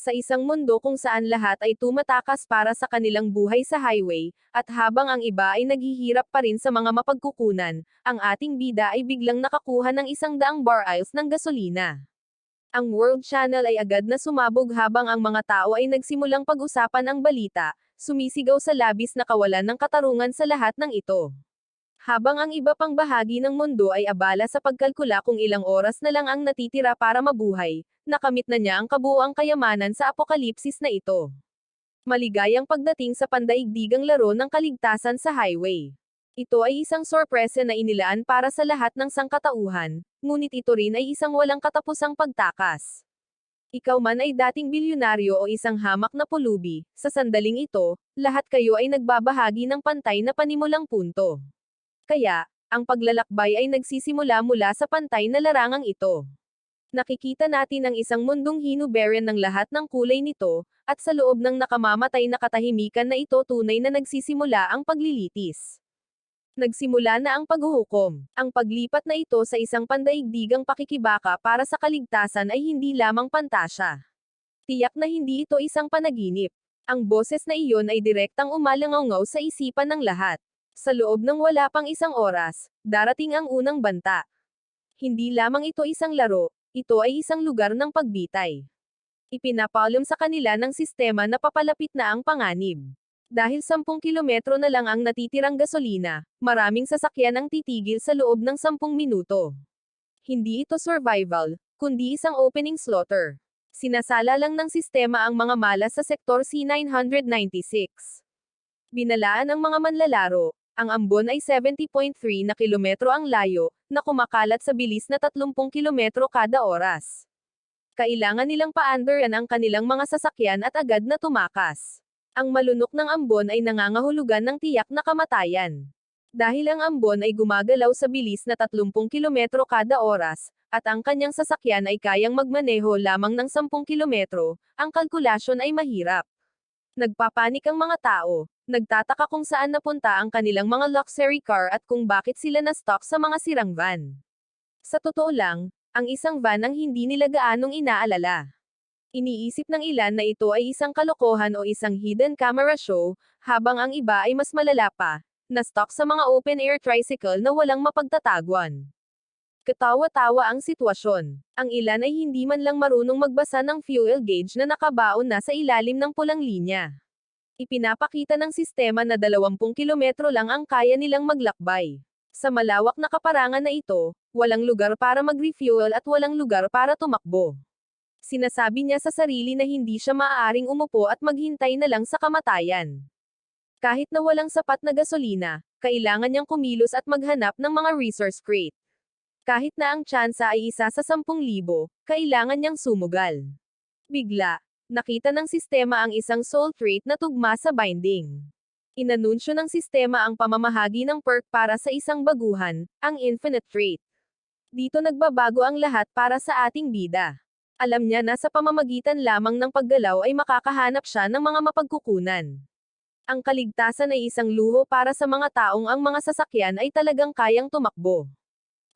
Sa isang mundo kung saan lahat ay tumatakas para sa kanilang buhay sa highway, at habang ang iba ay naghihirap pa rin sa mga mapagkukunan, ang ating bida ay biglang nakakuha ng 100 barrels ng gasolina. Ang World Channel ay agad na sumabog habang ang mga tao ay nagsimulang pag-usapan ang balita, sumisigaw sa labis na kawalan ng katarungan sa lahat ng ito. Habang ang iba pang bahagi ng mundo ay abala sa pagkalkula kung ilang oras na lang ang natitira para mabuhay, nakamit na niya ang kabuuang kayamanan sa apokalipsis na ito. Maligayang pagdating sa pandaigdigang laro ng kaligtasan sa highway. Ito ay isang sorpresa na inilaan para sa lahat ng sangkatauhan, ngunit ito rin ay isang walang katapusang pagtakas. Ikaw man ay dating bilyonaryo o isang hamak na pulubi, sa sandaling ito, lahat kayo ay nagbabahagi ng pantay na panimulang punto. Kaya, ang paglalakbay ay nagsisimula mula sa pantay na larangang ito. Nakikita natin ang isang mundong hinubaran ng lahat ng kulay nito, at sa loob ng nakamamatay na katahimikan na ito tunay na nagsisimula ang paglilitis. Nagsimula na ang paghuhukom. Ang paglipat na ito sa isang pandaigdigang pakikibaka para sa kaligtasan ay hindi lamang pantasya. Tiyak na hindi ito isang panaginip. Ang boses na iyon ay direktang umalangaw sa isipan ng lahat. Sa loob ng wala pang isang oras, darating ang unang banta. Hindi lamang ito isang laro, ito ay isang lugar ng pagbitay. Ipinapaalam sa kanila ng sistema na papalapit na ang panganib. Dahil 10 kilometro na lang ang natitirang gasolina, maraming sasakyan ang titigil sa loob ng 10 minuto. Hindi ito survival, kundi isang opening slaughter. Sinasala lang ng sistema ang mga malas sa sektor C996. Binalaan ang mga manlalaro. Ang ambon ay 70.3 na kilometro ang layo, na kumakalat sa bilis na 30 kilometro kada oras. Kailangan nilang paandaran ang kanilang mga sasakyan at agad na tumakas. Ang malunok ng ambon ay nangangahulugan ng tiyak na kamatayan. Dahil ang ambon ay gumagalaw sa bilis na 30 kilometro kada oras, at ang kanyang sasakyan ay kayang magmaneho lamang ng 10 kilometro, ang kalkulasyon ay mahirap. Nagpapanik ang mga tao, nagtataka kung saan napunta ang kanilang mga luxury car at kung bakit sila na-stuck sa mga sirang van. Sa totoo lang, ang isang van ang hindi nila gaanong inaalala. Iniisip ng ilan na ito ay isang kalokohan o isang hidden camera show, habang ang iba ay mas malala pa, na-stuck sa mga open-air tricycle na walang mapagtatagwan. Katawa-tawa ang sitwasyon. Ang ilan ay hindi man lang marunong magbasa ng fuel gauge na nakabaon na sa ilalim ng pulang linya. Ipinapakita ng sistema na 20 kilometro lang ang kaya nilang maglakbay. Sa malawak na kaparangan na ito, walang lugar para mag-refuel at walang lugar para tumakbo. Sinasabi niya sa sarili na hindi siya maaaring umupo at maghintay na lang sa kamatayan. Kahit na walang sapat na gasolina, kailangan niyang kumilos at maghanap ng mga resource crate. Kahit na ang tsansa ay isa sa 10,000, kailangan niyang sumugal. Bigla, nakita ng sistema ang isang soul trait na tugma sa binding. Inanunsyo ng sistema ang pamamahagi ng perk para sa isang baguhan, ang infinite trait. Dito nagbabago ang lahat para sa ating bida. Alam niya na sa pamamagitan lamang ng paggalaw ay makakahanap siya ng mga mapagkukunan. Ang kaligtasan ay isang luho para sa mga taong ang mga sasakyan ay talagang kayang tumakbo.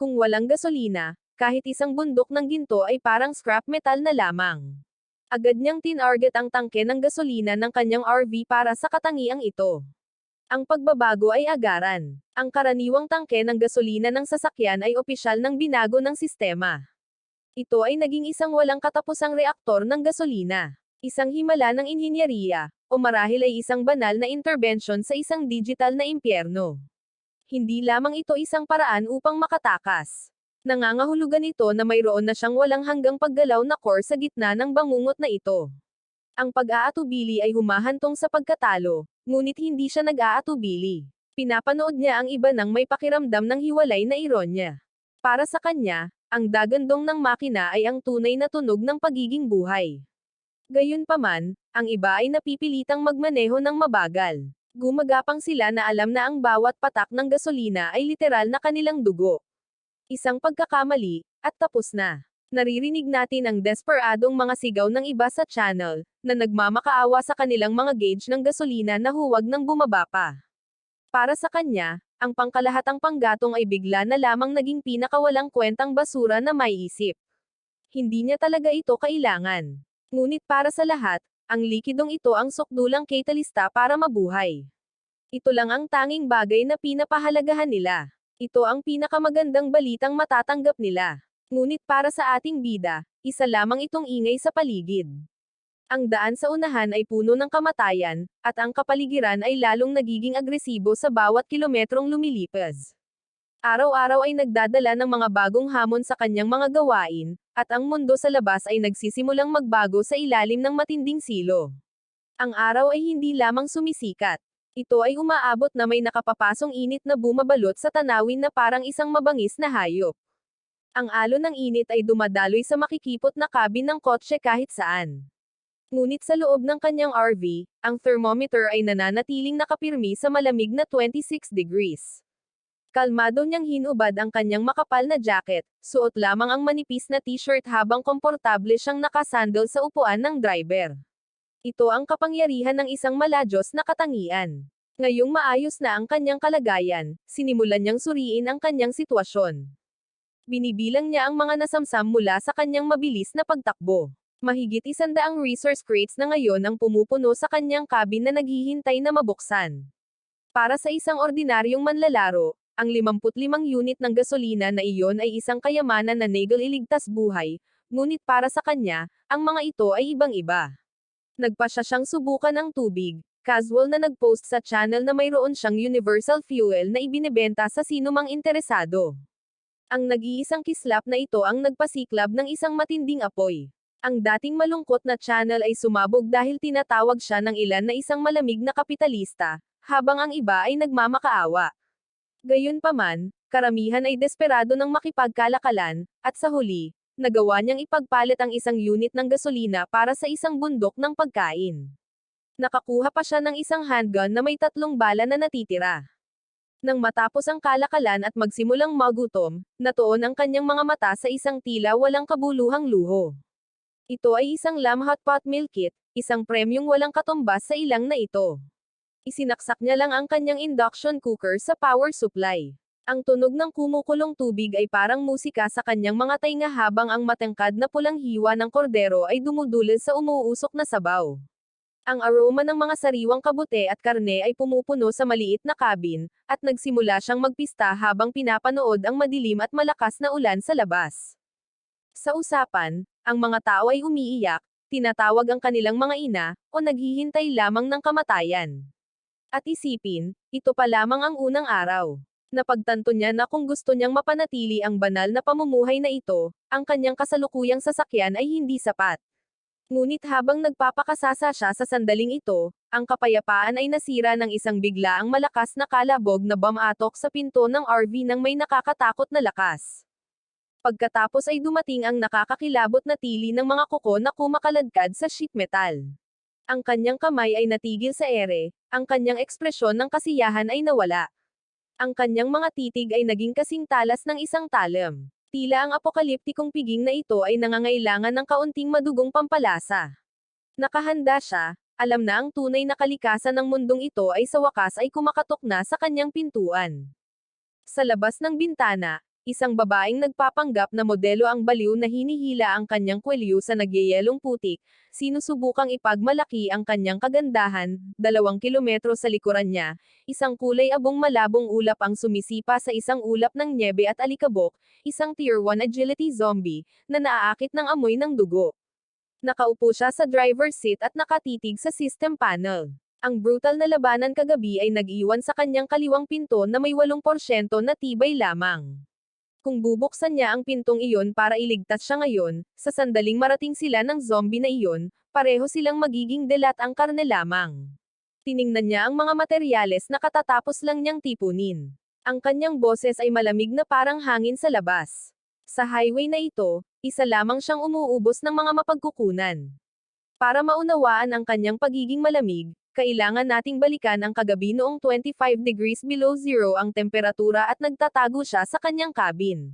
Kung walang gasolina, kahit isang bundok ng ginto ay parang scrap metal na lamang. Agad niyang tinarget ang tangke ng gasolina ng kanyang RV para sa katangiang ito. Ang pagbabago ay agaran. Ang karaniwang tangke ng gasolina ng sasakyan ay opisyal ng binago ng sistema. Ito ay naging isang walang katapusang reaktor ng gasolina. Isang himala ng inhinyeriya, o marahil ay isang banal na intervention sa isang digital na impyerno. Hindi lamang ito isang paraan upang makatakas. Nangangahulugan ito na mayroon na siyang walang hanggang paggalaw na core sa gitna ng bangungot na ito. Ang pag-aatubili ay humahantong sa pagkatalo, ngunit hindi siya nag-aatubili. Pinapanood niya ang iba nang may pakiramdam ng hiwalay na ironya. Para sa kanya, ang dagandong ng makina ay ang tunay na tunog ng pagiging buhay. Gayunpaman, ang iba ay napipilitang magmaneho ng mabagal. Gumagapang sila na alam na ang bawat patak ng gasolina ay literal na kanilang dugo. Isang pagkakamali, at tapos na. Naririnig natin ang desperadong mga sigaw ng iba sa channel, na nagmamakaawa sa kanilang mga gauge ng gasolina na huwag nang bumaba pa. Para sa kanya, ang pangkalahatang panggatong ay bigla na lamang naging pinakawalang kwentang basura na maiisip. Hindi niya talaga ito kailangan. Ngunit para sa lahat, ang likidong ito ang sukdulang katalista para mabuhay. Ito lang ang tanging bagay na pinapahalagahan nila. Ito ang pinakamagandang balitang matatanggap nila. Ngunit para sa ating bida, isa lamang itong ingay sa paligid. Ang daan sa unahan ay puno ng kamatayan, at ang kapaligiran ay lalong nagiging agresibo sa bawat kilometrong lumilipas. Araw-araw ay nagdadala ng mga bagong hamon sa kanyang mga gawain, at ang mundo sa labas ay nagsisimulang magbago sa ilalim ng matinding silo. Ang araw ay hindi lamang sumisikat. Ito ay umaabot na may nakapapasong init na bumabalot sa tanawin na parang isang mabangis na hayop. Ang alon ng init ay dumadaloy sa makikipot na kabin ng kotse kahit saan. Ngunit sa loob ng kanyang RV, ang thermometer ay nananatiling nakapirmi sa malamig na 26 degrees. Kalmado niyang hinubad ang kanyang makapal na jacket, suot lamang ang manipis na t-shirt habang komportable siyang nakasandal sa upuan ng driver. Ito ang kapangyarihan ng isang maladyos na katangian. Ngayong maayos na ang kanyang kalagayan, sinimulan niyang suriin ang kanyang sitwasyon. Binibilang niya ang mga nasamsam mula sa kanyang mabilis na pagtakbo. Mahigit 100 resource crates na ngayon ang pumupuno sa kanyang cabin na naghihintay na mabuksan. Para sa isang ordinaryong manlalaro, ang 55 unit ng gasolina na iyon ay isang kayamanan na iligtas buhay, ngunit para sa kanya, ang mga ito ay ibang-iba. Nagpasya siyang subukan ang tubig, casual na nag-post sa channel na mayroon siyang universal fuel na ibinebenta sa sinumang interesado. Ang nag-iisang kislap na ito ang nagpasiklab ng isang matinding apoy. Ang dating malungkot na channel ay sumabog dahil tinatawag siya ng ilan na isang malamig na kapitalista, habang ang iba ay nagmamakaawa. Gayunpaman, karamihan ay desperado ng makipagkalakalan, at sa huli, nagawa niyang ipagpalit ang isang unit ng gasolina para sa isang bundok ng pagkain. Nakakuha pa siya ng isang handgun na may 3 bala na natitira. Nang matapos ang kalakalan at magsimulang magutom, natuon ang kanyang mga mata sa isang tila walang kabuluhang luho. Ito ay isang lamb hotpot meal kit, isang premyong walang katumbas sa ilang na ito. Isinaksak niya lang ang kanyang induction cooker sa power supply. Ang tunog ng kumukulong tubig ay parang musika sa kanyang mga tainga habang ang matangkad na pulang hiwa ng kordero ay dumudulog sa umuusok na sabaw. Ang aroma ng mga sariwang kabute at karne ay pumupuno sa maliit na cabin, at nagsimula siyang magpista habang pinapanood ang madilim at malakas na ulan sa labas. Sa usapan, ang mga tao ay umiiyak, tinatawag ang kanilang mga ina, o naghihintay lamang ng kamatayan. At isipin, ito pa lamang ang unang araw. Napagtanto niya na kung gusto niyang mapanatili ang banal na pamumuhay na ito, ang kanyang kasalukuyang sasakyan ay hindi sapat. Ngunit habang nagpapakasasa siya sa sandaling ito, ang kapayapaan ay nasira ng isang biglaang malakas na kalabog na bumatok sa pinto ng RV ng may nakakatakot na lakas. Pagkatapos ay dumating ang nakakakilabot na tili ng mga kuko na kumakaladkad sa sheet metal. Ang kanyang kamay ay natigil sa ere, ang kanyang ekspresyon ng kasiyahan ay nawala. Ang kanyang mga titig ay naging kasing talas ng isang talam. Tila ang apokaliptikong piging na ito ay nangangailangan ng kaunting madugong pampalasa. Nakahanda siya, alam na ang tunay na kalikasan ng mundong ito ay sa wakas ay kumakatok na sa kanyang pintuan. Sa labas ng bintana, isang babaeng nagpapanggap na modelo ang baliw na hinihila ang kanyang kwelyo sa nagyayelong putik, sinusubukang ipagmalaki ang kanyang kagandahan, 2 kilometro sa likuran niya, isang kulay abong malabong ulap ang sumisipa sa isang ulap ng nyebe at alikabok, isang Tier 1 agility zombie, na naaakit ng amoy ng dugo. Nakaupo siya sa driver's seat at nakatitig sa system panel. Ang brutal na labanan kagabi ay nag-iwan sa kanyang kaliwang pinto na may 8% na tibay lamang. Kung bubuksan niya ang pintong iyon para iligtas siya ngayon, sa sandaling marating sila ng zombie na iyon, pareho silang magiging delat ang karne lamang. Tiningnan niya ang mga materyales na katatapos lang niyang tipunin. Ang kanyang boses ay malamig na parang hangin sa labas. Sa highway na ito, isa lamang siyang umuubos ng mga mapagkukunan. Para maunawaan ang kanyang pagiging malamig, kailangan nating balikan ang kagabi noong 25 degrees below zero ang temperatura at nagtatago siya sa kanyang cabin.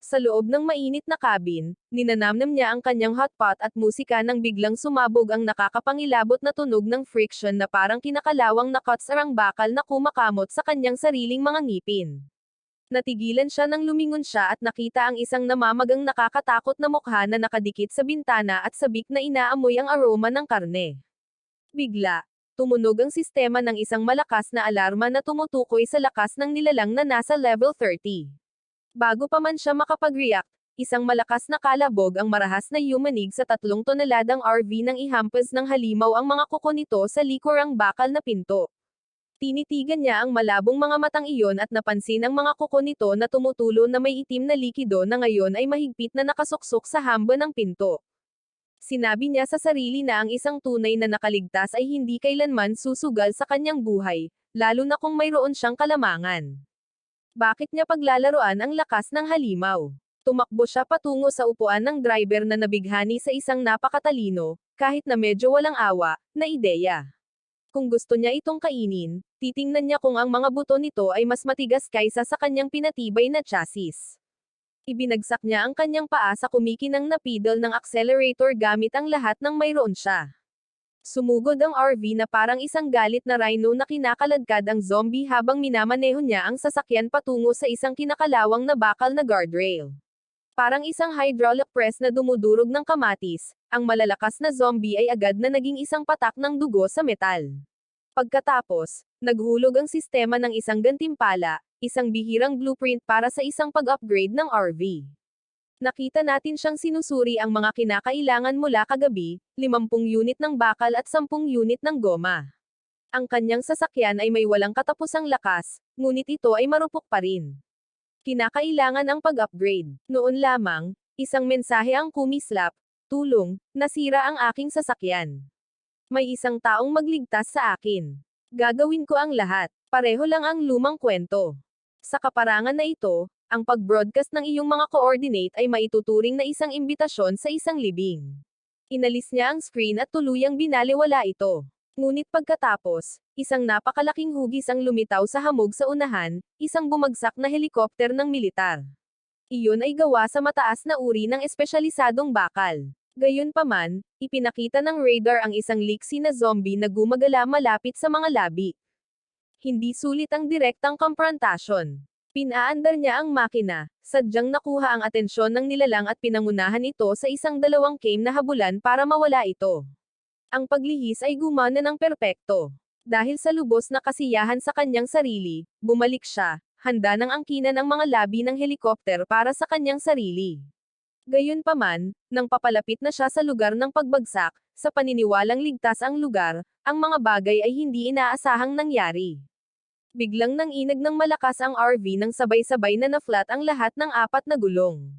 Sa loob ng mainit na cabin, ninanamnam niya ang kanyang hotpot at musika nang biglang sumabog ang nakakapangilabot na tunog ng friction na parang kinakalawang na cuts arang bakal na kumakamot sa kanyang sariling mga ngipin. Natigilan siya nang lumingon siya at nakita ang isang namamagang nakakatakot na mukha na nakadikit sa bintana at sabik na inaamoy ang aroma ng karne. Bigla, tumunog ang sistema ng isang malakas na alarma na tumutukoy sa lakas ng nilalang na nasa level 30. Bago pa man siya makapag-react, isang malakas na kalabog ang marahas na yumanig sa 3 toneladang RV nang ihampas ng halimaw ang mga kuko nito sa likurang bakal na pinto. Tinitigan niya ang malabong mga matang iyon at napansin ang mga kuko nito na tumutulo na may itim na likido na ngayon ay mahigpit na nakasuksok sa hamba ng pinto. Sinabi niya sa sarili na ang isang tunay na nakaligtas ay hindi kailanman susugal sa kanyang buhay, lalo na kung mayroon siyang kalamangan. Bakit niya paglalaroan ang lakas ng halimaw? Tumakbo siya patungo sa upuan ng driver na nabighani sa isang napakatalino, kahit na medyo walang awa, na ideya. Kung gusto niya itong kainin, titingnan niya kung ang mga buto nito ay mas matigas kaysa sa kanyang pinatibay na chassis. Ibinagsak niya ang kanyang paa sa kumikinang na pedal ng accelerator gamit ang lahat ng mayroon siya. Sumugod ang RV na parang isang galit na rhino na kinakaladkad ang zombie habang minamaneho niya ang sasakyan patungo sa isang kinakalawang na bakal na guardrail. Parang isang hydraulic press na dumudurog ng kamatis, ang malalakas na zombie ay agad na naging isang patak ng dugo sa metal. Pagkatapos, naghulog ang sistema ng isang gantimpala, isang bihirang blueprint para sa isang pag-upgrade ng RV. Nakita natin siyang sinusuri ang mga kinakailangan mula kagabi, 50 unit ng bakal at 10 unit ng goma. Ang kanyang sasakyan ay may walang katapusang lakas, ngunit ito ay marupok pa rin. Kinakailangan ang pag-upgrade. Noon lamang, isang mensahe ang kumislap, tulong, nasira ang aking sasakyan. May isang taong magligtas sa akin. Gagawin ko ang lahat. Pareho lang ang lumang kwento. Sa kaparangan na ito, ang pag-broadcast ng iyong mga coordinate ay maituturing na isang imbitasyon sa isang libing. Inalis niya ang screen at tuluyang binaliwala ito. Ngunit pagkatapos, isang napakalaking hugis ang lumitaw sa hamog sa unahan, isang bumagsak na helikopter ng militar. Iyon ay gawa sa mataas na uri ng espesyalisadong bakal. Gayunpaman, ipinakita ng radar ang isang liksi na zombie na gumagala malapit sa mga labi. Hindi sulit ang direktang komprontasyon. Pinaandar niya ang makina, sadyang nakuha ang atensyon ng nilalang at pinangunahan ito sa isang 2 na habulan para mawala ito. Ang paglihis ay gumana ng perpekto. Dahil sa lubos na kasiyahan sa kanyang sarili, bumalik siya, handa ng angkinan ang mga labi ng helikopter para sa kanyang sarili. Gayunpaman, nang papalapit na siya sa lugar ng pagbagsak, sa paniniwalang ligtas ang lugar, ang mga bagay ay hindi inaasahang nangyari. Biglang nanginag ng malakas ang RV nang sabay-sabay na na-flat ang lahat ng 4 na gulong.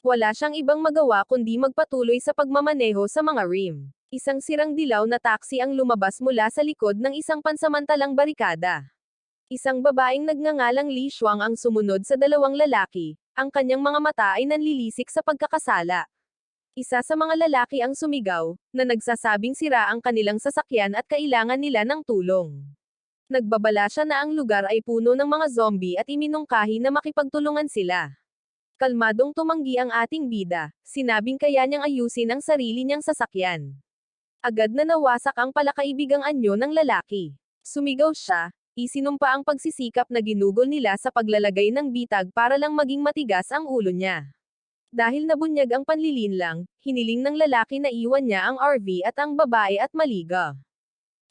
Wala siyang ibang magawa kundi magpatuloy sa pagmamaneho sa mga rim. Isang sirang dilaw na taxi ang lumabas mula sa likod ng isang pansamantalang barikada. Isang babaeng nagngangalang Li Shuang ang sumunod sa 2 lalaki, ang kanyang mga mata ay nanlilisik sa pagkakasala. Isa sa mga lalaki ang sumigaw, na nagsasabing sira ang kanilang sasakyan at kailangan nila ng tulong. Nagbabala siya na ang lugar ay puno ng mga zombie at iminungkahi na makipagtulungan sila. Kalmadong tumanggi ang ating bida, sinabing kaya niyang ayusin ang sarili niyang sasakyan. Agad na nawasak ang palakaibigang anyo ng lalaki. Sumigaw siya, isinumpa ang pagsisikap na ginugol nila sa paglalagay ng bitag para lang maging matigas ang ulo niya. Dahil nabunyag ang panlilinlang, hiniling ng lalaki na iwan niya ang RV at ang babae at maliga.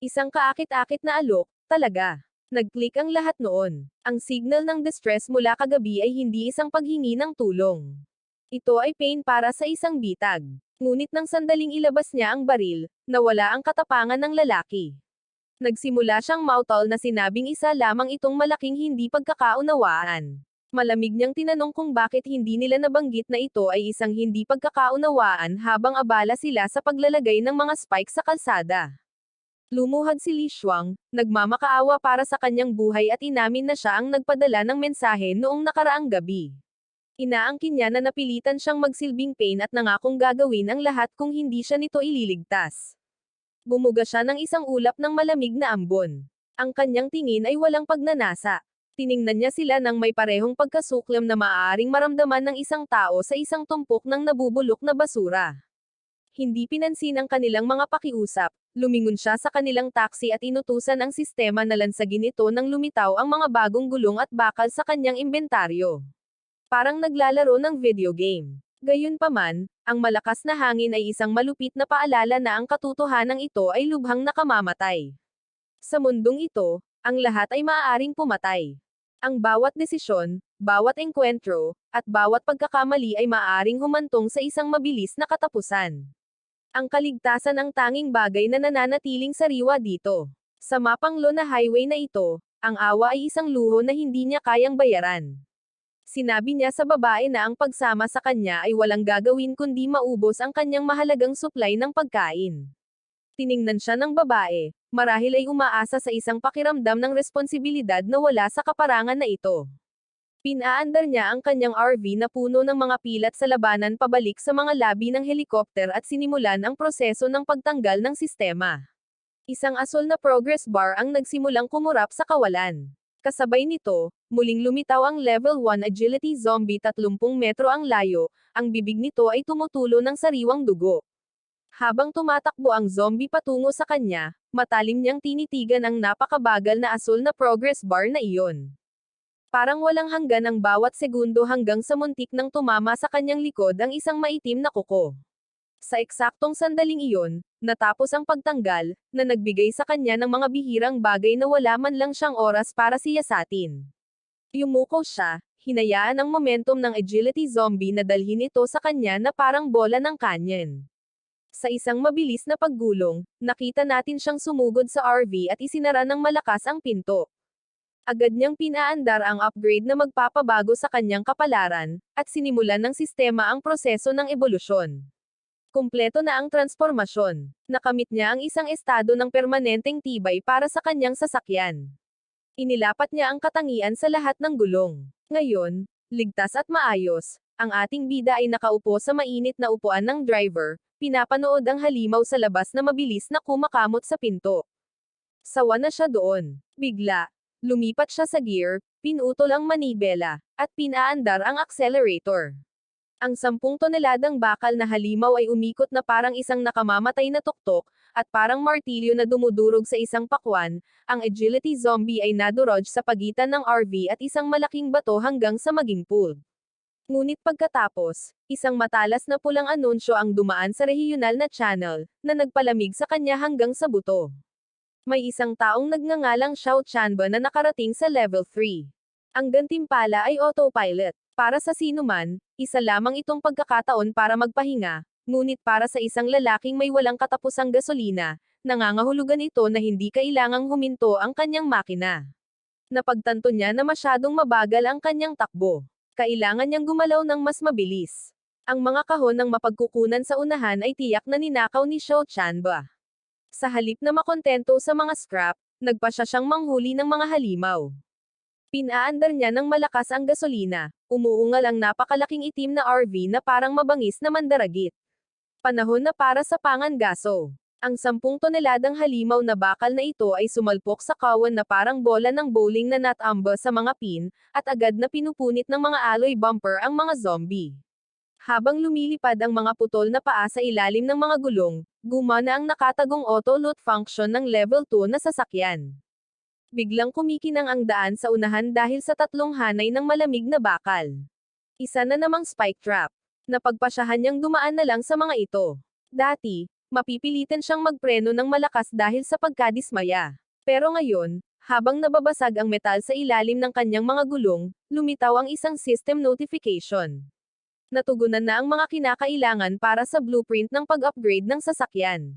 Isang kaakit-akit na alok, talaga. Nag-click ang lahat noon. Ang signal ng distress mula kagabi ay hindi isang paghingi ng tulong. Ito ay pain para sa isang bitag. Ngunit nang sandaling ilabas niya ang baril, nawala ang katapangan ng lalaki. Nagsimula siyang mautol na sinabing isa lamang itong malaking hindi pagkakaunawaan. Malamig niyang tinanong kung bakit hindi nila nabanggit na ito ay isang hindi pagkakaunawaan habang abala sila sa paglalagay ng mga spike sa kalsada. Lumuhad si Li Shuang, nagmamakaawa para sa kanyang buhay at inamin na siya ang nagpadala ng mensahe noong nakaraang gabi. Inaangkin niya na napilitan siyang magsilbing pain at nangakong gagawin ang lahat kung hindi siya nito ililigtas. Bumuga siya ng isang ulap ng malamig na ambon. Ang kanyang tingin ay walang pagnanasa. Tiningnan niya sila ng may parehong pagkasuklam na maaaring maramdaman ng isang tao sa isang tumpok ng nabubulok na basura. Hindi pinansin ang kanilang mga pakiusap, Lumingon siya sa kanilang taxi at inutusan ang sistema na lansagin ito nang lumitaw ang mga bagong gulong at bakal sa kanyang imbentaryo. Parang naglalaro ng video game. Gayunpaman, ang malakas na hangin ay isang malupit na paalala na ang katotohanan ito ay lubhang nakamamatay. Sa mundong ito, ang lahat ay maaaring pumatay. Ang bawat desisyon, bawat engkwentro, at bawat pagkakamali ay maaaring humantong sa isang mabilis na katapusan. Ang kaligtasan ang tanging bagay na nananatiling sariwa dito. Sa mapanglo na highway na ito, ang awa ay isang luho na hindi niya kayang bayaran. Sinabi niya sa babae na ang pagsama sa kanya ay walang gagawin kundi maubos ang kanyang mahalagang supply ng pagkain. Tiningnan siya ng babae, marahil ay umaasa sa isang pakiramdam ng responsibilidad na wala sa kaparangan na ito. Pinaandar niya ang kanyang RV na puno ng mga pilat sa labanan pabalik sa mga labi ng helikopter at sinimulan ang proseso ng pagtanggal ng sistema. Isang asul na progress bar ang nagsimulang kumurap sa kawalan. Kasabay nito, muling lumitaw ang Level 1 Agility Zombie 30 metro ang layo, ang bibig nito ay tumutulo ng sariwang dugo. Habang tumatakbo ang zombie patungo sa kanya, matalim niyang tinitigan ang napakabagal na asul na progress bar na iyon. Parang walang hanggan ang bawat segundo hanggang sa muntik nang tumama sa kanyang likod ang isang maitim na kuko. Sa eksaktong sandaling iyon, natapos ang pagtanggal, na nagbigay sa kanya ng mga bihirang bagay na wala man lang siyang oras para siyasatin. Yumuko siya, hinayaan ang momentum ng agility zombie na dalhin ito sa kanya na parang bola ng canyon. Sa isang mabilis na paggulong, nakita natin siyang sumugod sa RV at isinara ng malakas ang pinto. Agad niyang pinaandar ang upgrade na magpapabago sa kanyang kapalaran, at sinimulan ng sistema ang proseso ng ebolusyon. Kumpleto na ang transformasyon. Nakamit niya ang isang estado ng permanenteng tibay para sa kanyang sasakyan. Inilapat niya ang katangian sa lahat ng gulong. Ngayon, ligtas at maayos, ang ating bida ay nakaupo sa mainit na upuan ng driver, pinapanood ang halimaw sa labas na mabilis na kumakamot sa pinto. Sawa na siya doon. Bigla, lumipat siya sa gear, pinutol ang manibela, at pinaandar ang accelerator. Ang 10 toneladang bakal na halimaw ay umikot na parang isang nakamamatay na tuktok, at parang martilyo na dumudurog sa isang pakwan, ang agility zombie ay nadurog sa pagitan ng RV at isang malaking bato hanggang sa maging pool. Ngunit pagkatapos, isang matalas na pulang anunsyo ang dumaan sa regional na channel, na nagpalamig sa kanya hanggang sa buto. May isang taong nagngangalang Xiao Chanba na nakarating sa level 3. Ang gantimpala ay autopilot. Para sa sino man, isa lamang itong pagkakataon para magpahinga, ngunit para sa isang lalaking may walang katapusang gasolina, nangangahulugan ito na hindi kailangang huminto ang kanyang makina. Napagtanto niya na masyadong mabagal ang kanyang takbo. Kailangan niyang gumalaw ng mas mabilis. Ang mga kahon ng mapagkukunan sa unahan ay tiyak na ninakaw ni Xiao Chanba. Sa halip na makontento sa mga scrap, nagpa siyang manghuli ng mga halimaw. Pinaandar niya ng malakas ang gasolina, umuungal ang napakalaking itim na RV na parang mabangis na mandaragit. Panahon na para sa pangangaso. Ang 10 toneladang halimaw na bakal na ito ay sumalpok sa kawan na parang bola ng bowling na natamba sa mga pin, at agad na pinupunit ng mga alloy bumper ang mga zombie. Habang lumilipad ang mga putol na paa sa ilalim ng mga gulong, gumana ang nakatagong auto-loot function ng level 2 na sasakyan. Biglang kumikinang ang daan sa unahan dahil sa 3 hanay ng malamig na bakal. Isa na namang spike trap. Napagpasyahan niyang dumaan na lang sa mga ito. Dati, mapipilitan siyang magpreno ng malakas dahil sa pagkadismaya. Pero ngayon, habang nababasag ang metal sa ilalim ng kanyang mga gulong, lumitaw ang isang system notification. Natugunan na ang mga kinakailangan para sa blueprint ng pag-upgrade ng sasakyan.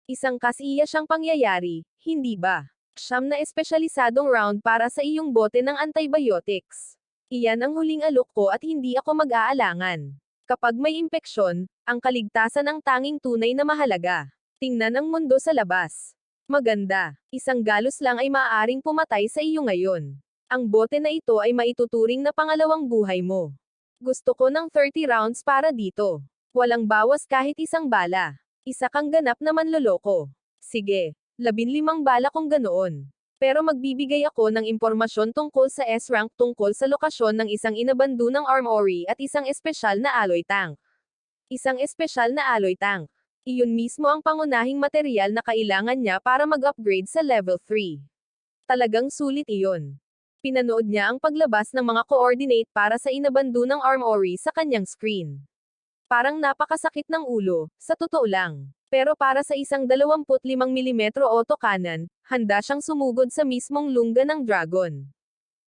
Isang kasiya siyang pangyayari, hindi ba? 9 na espesyalisadong round para sa iyong bote ng antibiotics. Iyan ang huling alok ko at hindi ako mag-aalangan. Kapag may impeksyon, ang kaligtasan ang tanging tunay na mahalaga. Tingnan ang mundo sa labas. Maganda. Isang galos lang ay maaaring pumatay sa iyo ngayon. Ang bote na ito ay maituturing na pangalawang buhay mo. Gusto ko ng 30 rounds para dito. Walang bawas kahit isang bala. Isa kang ganap na manloloko. Sige, 15 bala kung ganoon. Pero magbibigay ako ng impormasyon tungkol sa S-rank tungkol sa lokasyon ng isang inabandonang armory at isang espesyal na alloy tank. Isang espesyal na alloy tank. Iyon mismo ang pangunahing materyal na kailangan niya para mag-upgrade sa level 3. Talagang sulit iyon. Pinanood niya ang paglabas ng mga coordinate para sa inabando ng armory sa kanyang screen. Parang napakasakit ng ulo, sa totoo lang. Pero para sa isang 25mm autocannon, handa siyang sumugod sa mismong lungga ng dragon.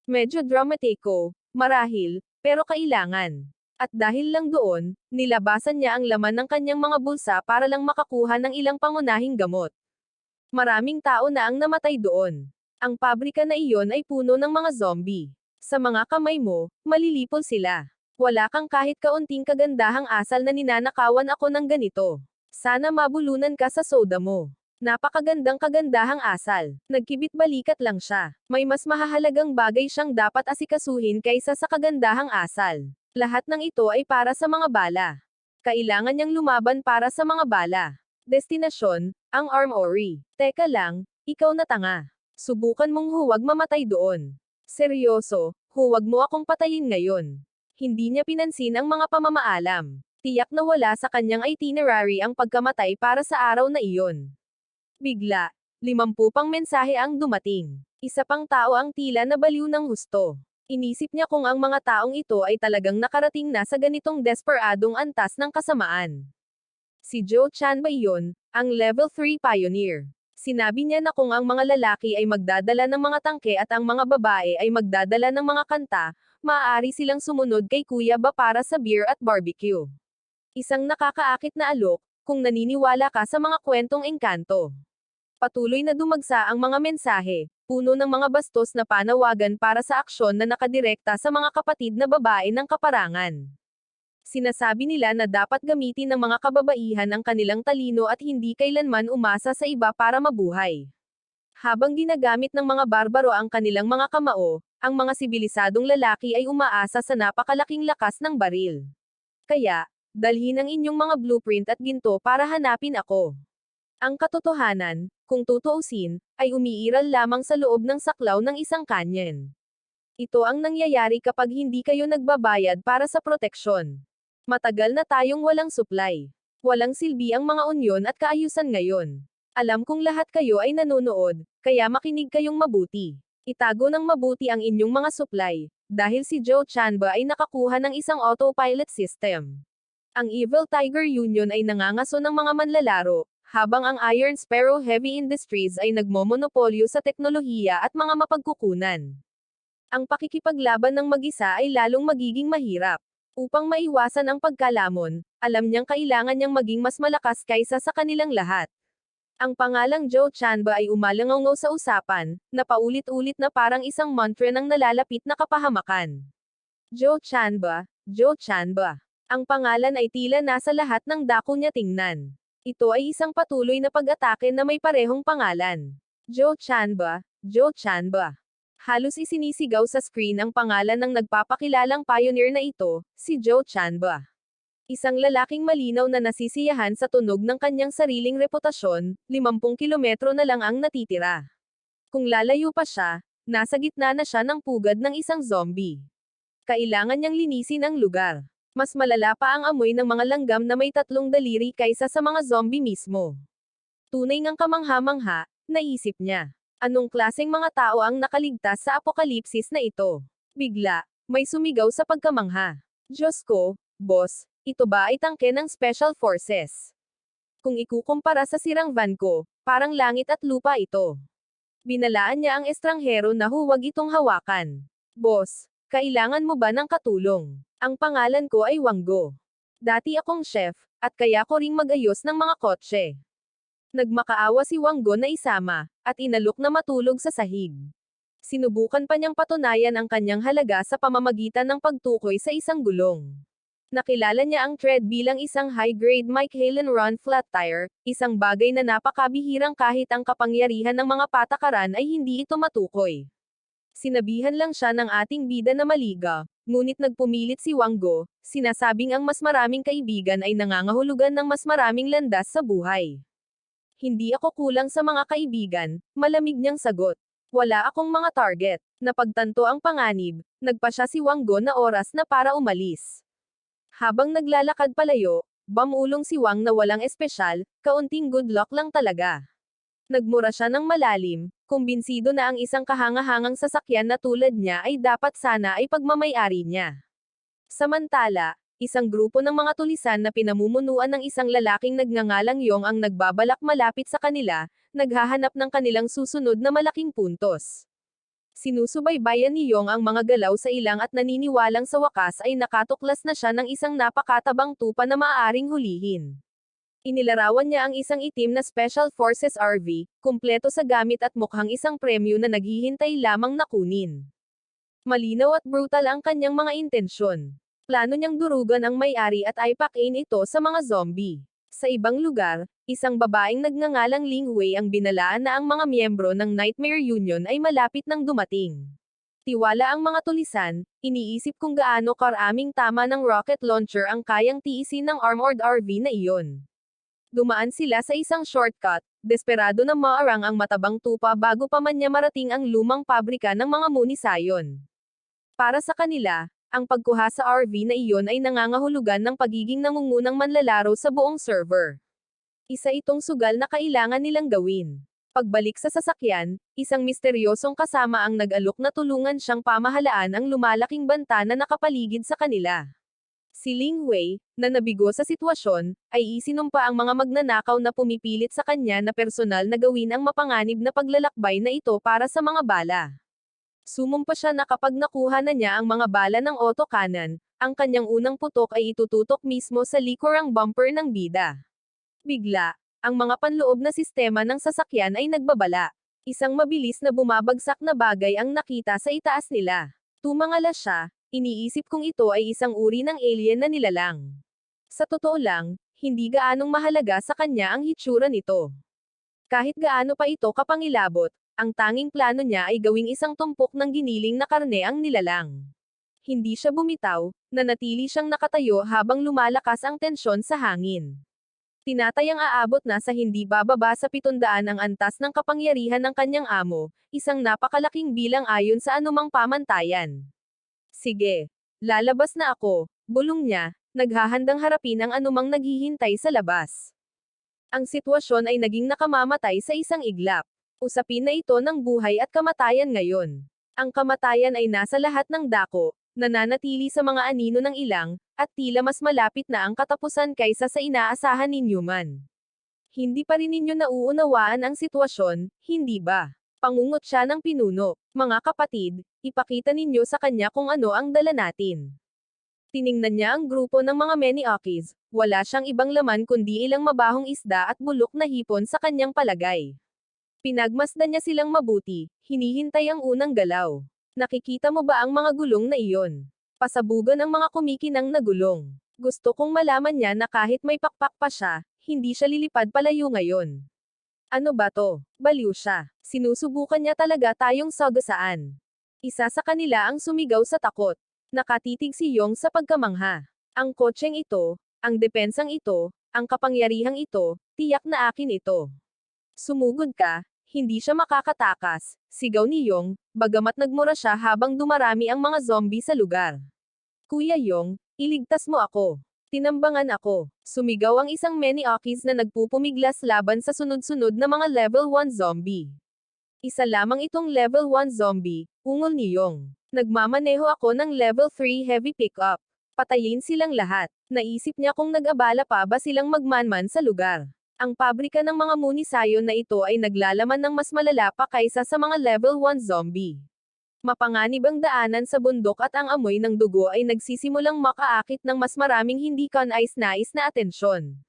Medyo dramatiko, marahil, pero kailangan. At dahil lang doon, nilabasan niya ang laman ng kanyang mga bulsa para lang makakuha ng ilang pangunahing gamot. Maraming tao na ang namatay doon. Ang pabrika na iyon ay puno ng mga zombie. Sa mga kamay mo, malilipol sila. Wala kang kahit kaunting kagandahang asal na ninanakawan ako ng ganito. Sana mabulunan ka sa soda mo. Napakagandang kagandahang asal. Nagkibit balikat lang siya. May mas mahahalagang bagay siyang dapat asikasuhin kaysa sa kagandahang asal. Lahat ng ito ay para sa mga bala. Kailangan niyang lumaban para sa mga bala. Destinasyon, ang armory. Teka lang, ikaw na tanga. Subukan mong huwag mamatay doon. Seryoso, huwag mo akong patayin ngayon. Hindi niya pinansin ang mga pamamaalam. Tiyak na wala sa kanyang itinerary ang pagkamatay para sa araw na iyon. Bigla, 50 pang mensahe ang dumating. Isa pang tao ang tila nabaliw ng husto. Inisip niya kung ang mga taong ito ay talagang nakarating na sa ganitong desperadong antas ng kasamaan. Si Joe Chan ba iyon, ang level 3 pioneer? Sinabi niya na kung ang mga lalaki ay magdadala ng mga tangke at ang mga babae ay magdadala ng mga kanta, maaari silang sumunod kay Kuya Ba para sa beer at barbecue. Isang nakakaakit na alok, kung naniniwala ka sa mga kwentong engkanto. Patuloy na dumagsa ang mga mensahe, puno ng mga bastos na panawagan para sa aksyon na nakadirekta sa mga kapatid na babae ng kaparangan. Sinasabi nila na dapat gamitin ng mga kababaihan ang kanilang talino at hindi kailanman umasa sa iba para mabuhay. Habang ginagamit ng mga barbaro ang kanilang mga kamao, ang mga sibilisadong lalaki ay umaasa sa napakalaking lakas ng baril. Kaya, dalhin ang inyong mga blueprint at ginto para hanapin ako. Ang katotohanan, kung tutuusin, ay umiiral lamang sa loob ng saklaw ng isang kanyen. Ito ang nangyayari kapag hindi kayo nagbabayad para sa proteksyon. Matagal na tayong walang supply. Walang silbi ang mga unyon at kaayusan ngayon. Alam kong lahat kayo ay nanonood, kaya makinig kayong mabuti. Itago ng mabuti ang inyong mga supply, dahil si Joe Chanba ay nakakuha ng isang autopilot system. Ang Evil Tiger Union ay nangangaso ng mga manlalaro, habang ang Iron Sparrow Heavy Industries ay nagmomonopolyo sa teknolohiya at mga mapagkukunan. Ang pakikipaglaban ng mag-isa ay lalong magiging mahirap. Upang maiwasan ang pagkalamon, alam niyang kailangan niyang maging mas malakas kaysa sa kanilang lahat. Ang pangalang Joe Chanba ay umalangaw sa usapan, na paulit-ulit na parang isang mantra ng nalalapit na kapahamakan. Joe Chanba, Joe Chanba. Ang pangalan ay tila nasa lahat ng dako niya tingnan. Ito ay isang patuloy na pag-atake na may parehong pangalan. Joe Chanba, Joe Chanba. Halos isinisigaw sa screen ang pangalan ng nagpapakilalang pioneer na ito, si Joe Chanba. Isang lalaking malinaw na nasisiyahan sa tunog ng kanyang sariling reputasyon, 50 kilometro na lang ang natitira. Kung lalayo pa siya, nasa gitna na siya ng pugad ng isang zombie. Kailangan niyang linisin ang lugar. Mas malala pa ang amoy ng mga langgam na may 3 daliri kaysa sa mga zombie mismo. Tunay ngang kamangha-mangha, naisip niya. Anong klaseng mga tao ang nakaligtas sa apokalipsis na ito? Bigla, may sumigaw sa pagkamangha. Diyos ko, boss, ito ba ay tangke ng Special Forces? Kung ikukumpara sa sirang van ko, parang langit at lupa ito. Binalaan niya ang estranghero na huwag itong hawakan. Boss, kailangan mo ba ng katulong? Ang pangalan ko ay Wanggo. Dati akong chef, at kaya ko ring mag-ayos ng mga kotse. Nagmakaawa si Wanggo na isama, at inalok na matulog sa sahig. Sinubukan pa niyang patunayan ang kanyang halaga sa pamamagitan ng pagtukoy sa isang gulong. Nakilala niya ang tread bilang isang high-grade Mike Halen Run flat tire, isang bagay na napakabihirang kahit ang kapangyarihan ng mga patakaran ay hindi ito matukoy. Sinabihan lang siya ng ating bida na maliga, ngunit nagpumilit si Wanggo, sinasabing ang mas maraming kaibigan ay nangangahulugan ng mas maraming landas sa buhay. Hindi ako kulang sa mga kaibigan, malamig niyang sagot. Wala akong mga target. Napagtanto ang panganib, nagpa siya si Wanggo na oras na para umalis. Habang naglalakad palayo, Bamulong si Wang na walang espesyal, kaunting good luck lang talaga. Nagmura siya ng malalim, kumbinsido na ang isang kahangahangang sasakyan na tulad niya ay dapat sana ay pagmamay-ari niya. Samantala, isang grupo ng mga tulisan na pinamumunuan ng isang lalaking nagngangalang Yong ang nagbabalak malapit sa kanila, naghahanap ng kanilang susunod na malaking puntos. Sinusubaybayan ni Yong ang mga galaw sa ilang at naniniwalang sa wakas ay nakatuklas na siya ng isang napakatabang tupa na maaaring hulihin. Inilarawan niya ang isang itim na Special Forces RV, kumpleto sa gamit at mukhang isang premyo na naghihintay lamang na kunin. Malinaw at brutal ang kanyang mga intensyon. Plano niyang durugan ang may-ari at aipakin ito sa mga zombie. Sa ibang lugar, isang babaeng nagngangalang Ling Wei ang binalaan na ang mga miyembro ng Nightmare Union ay malapit nang dumating. Tiwala ang mga tulisan, iniisip kung gaano karaming tama ng rocket launcher ang kayang tiisin ng armored RV na iyon. Dumaan sila sa isang shortcut, desperado na maarang ang matabang tupa bago pa man niya marating ang lumang pabrika ng mga munisayon. Para sa kanila, ang pagkuha sa RV na iyon ay nangangahulugan ng pagiging nangungunang manlalaro sa buong server. Isa itong sugal na kailangan nilang gawin. Pagbalik sa sasakyan, isang misteryosong kasama ang nag-alok na tulungan siyang pamahalaan ang lumalaking banta na nakapaligid sa kanila. Si Ling Wei, na nabigo sa sitwasyon, ay isinumpa ang mga magnanakaw na pumipilit sa kanya na personal na gawin ang mapanganib na paglalakbay na ito para sa mga bala. Sumumpa siya na kapag nakuha na niya ang mga bala ng autocannon, ang kanyang unang putok ay itututok mismo sa likurang bumper ng bida. Bigla, ang mga panloob na sistema ng sasakyan ay nagbabala. Isang mabilis na bumabagsak na bagay ang nakita sa itaas nila. Tumangala siya, iniisip kung ito ay isang uri ng alien na nilalang. Sa totoo lang, hindi gaanong mahalaga sa kanya ang hitsura nito. Kahit gaano pa ito kapangilabot, ang tanging plano niya ay gawing isang tumpok ng giniling na karne ang nilalang. Hindi siya bumitaw, nanatili siyang nakatayo habang lumalakas ang tensyon sa hangin. Tinatayang aabot na sa hindi bababa sa 700 ang antas ng kapangyarihan ng kanyang amo, isang napakalaking bilang ayon sa anumang pamantayan. Sige, lalabas na ako, bulong niya, naghahandang harapin ang anumang naghihintay sa labas. Ang sitwasyon ay naging nakamamatay sa isang iglap. Usapin na ito ng buhay at kamatayan ngayon. Ang kamatayan ay nasa lahat ng dako, nananatili sa mga anino ng ilang, at tila mas malapit na ang katapusan kaysa sa inaasahan ninyo man. Hindi pa rin ninyo nauunawaan ang sitwasyon, hindi ba? Pangungot siya ng pinuno. Mga kapatid, ipakita ninyo sa kanya kung ano ang dala natin. Tiningnan niya ang grupo ng mga Meniokis, wala siyang ibang laman kundi ilang mabahong isda at bulok na hipon sa kanyang palagay. Pinagmasdan niya silang mabuti, hinihintay ang unang galaw. Nakikita mo ba ang mga gulong na iyon? Pasabugan ang mga kumikinang na gulong. Gusto kong malaman niya na kahit may pakpak pa siya, hindi siya lilipad palayo ngayon. Ano ba to? Baliw siya. Sinusubukan niya talaga tayong sagasaan. Isa sa kanila ang sumigaw sa takot. Nakatitig si Yong sa pagkamangha. Ang kotseng ito, ang depensang ito, ang kapangyarihang ito, tiyak na akin ito. Sumugod ka, hindi siya makakatakas, sigaw ni Yong, bagamat nagmura siya habang dumarami ang mga zombie sa lugar. Kuya Yong, iligtas mo ako. Tinambangan ako. Sumigaw ang isang Meniokis na nagpupumiglas laban sa sunod-sunod na mga level 1 zombie. Isa lamang itong level 1 zombie, ungol ni Yong. Nagmamaneho ako ng level 3 heavy pickup. Patayin silang lahat. Naisip niya kung nag-abala pa ba silang magmanman sa lugar. Ang pabrika ng mga munisayon na ito ay naglalaman ng mas malala pa kaysa sa mga level 1 zombie. Mapanganib ang daanan sa bundok at ang amoy ng dugo ay nagsisimulang makaakit ng mas maraming hindi kanais-nais na atensyon.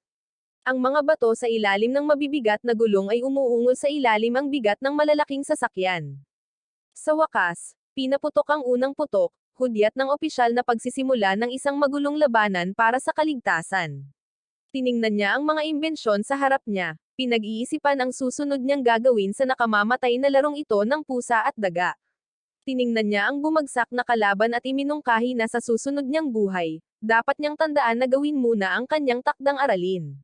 Ang mga bato sa ilalim ng mabibigat na gulong ay umuungol sa ilalim ang bigat ng malalaking sasakyan. Sa wakas, pinaputok ang unang putok, hudyat ng opisyal na pagsisimula ng isang magulong labanan para sa kaligtasan. Tiningnan niya ang mga imbensyon sa harap niya, pinag-iisipan ang susunod niyang gagawin sa nakamamatay na larong ito ng pusa at daga. Tiningnan niya ang bumagsak na kalaban at iminungkahi na sa susunod niyang buhay, dapat niyang tandaan na gawin muna ang kanyang takdang aralin.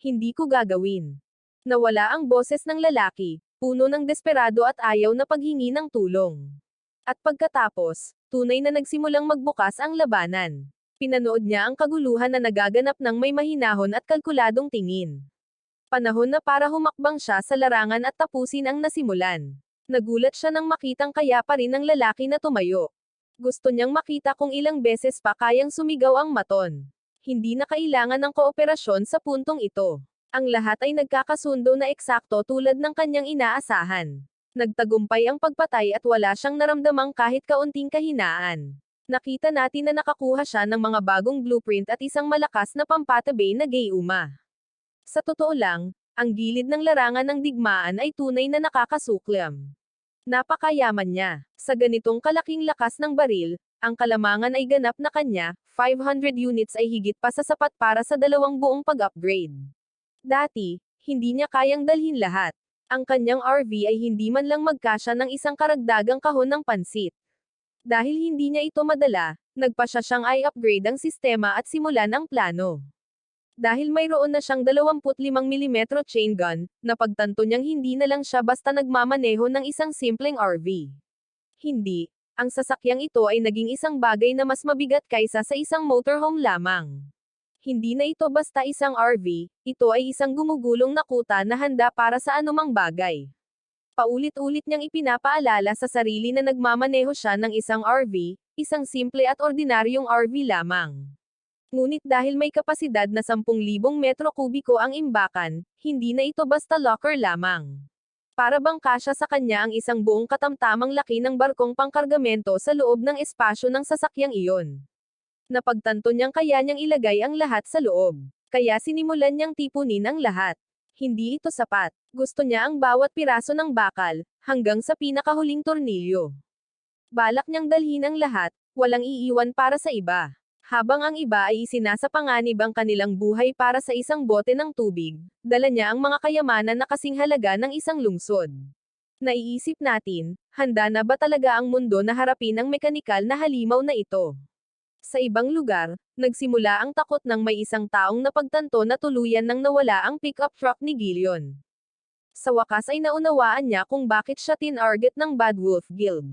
Hindi ko gagawin. Nawala ang boses ng lalaki, puno ng desperado at ayaw na paghingi ng tulong. At pagkatapos, tunay na nagsimulang magbukas ang labanan. Pinanood niya ang kaguluhan na nagaganap ng may mahinahon at kalkuladong tingin. Panahon na para humakbang siya sa larangan at tapusin ang nasimulan. Nagulat siya nang makitang kaya pa rin ang lalaki na tumayo. Gusto niyang makita kung ilang beses pa kayang sumigaw ang maton. Hindi na kailangan ng kooperasyon sa puntong ito. Ang lahat ay nagkakasundo na eksakto tulad ng kanyang inaasahan. Nagtagumpay ang pagpatay at wala siyang naramdamang kahit kaunting kahinaan. Nakita natin na nakakuha siya ng mga bagong blueprint at isang malakas na pampatabay na gayuma. Sa totoo lang, ang gilid ng larangan ng digmaan ay tunay na nakakasuklam. Napakayaman niya. Sa ganitong kalaking lakas ng baril, ang kalamangan ay ganap na kanya, 500 units ay higit pa sa sapat para sa dalawang buong pag-upgrade. Dati, hindi niya kayang dalhin lahat. Ang kanyang RV ay hindi man lang magkasya ng isang karagdagang kahon ng pansit. Dahil hindi niya ito madala, nagpasya siyang i-upgrade ang sistema at simulan ang plano. Dahil mayroon na siyang 25mm chain gun, napagtanto niyang hindi na lang siya basta nagmamaneho ng isang simpleng RV. Hindi, ang sasakyang ito ay naging isang bagay na mas mabigat kaysa sa isang motorhome lamang. Hindi na ito basta isang RV, ito ay isang gumugulong na kuta na handa para sa anumang bagay. Paulit-ulit niyang ipinapaalala sa sarili na nagmamaneho siya ng isang RV, isang simple at ordinaryong RV lamang. Ngunit dahil may kapasidad na 10,000 metro kubiko ang imbakan, hindi na ito basta locker lamang. Para bang kasya sa kanya ang isang buong katamtamang laki ng barkong pangkargamento sa loob ng espasyo ng sasakyang iyon. Napagtanto niyang kaya niyang ilagay ang lahat sa loob. Kaya sinimulan niyang tipunin ang lahat. Hindi ito sapat. Gusto niya ang bawat piraso ng bakal, hanggang sa pinakahuling tornilyo. Balak niyang dalhin ang lahat, walang iiwan para sa iba. Habang ang iba ay isinasapanganib ang kanilang buhay para sa isang bote ng tubig, dala niya ang mga kayamanan na kasing halaga ng isang lungsod. Naiisip natin, handa na ba talaga ang mundo na harapin ang mekanikal na halimaw na ito? Sa ibang lugar, nagsimula ang takot nang may isang taong napagtanto na tuluyan nang nawala ang pickup truck ni Gillion. Sa wakas ay naunawaan niya kung bakit siya tinarget ng Bad Wolf Guild.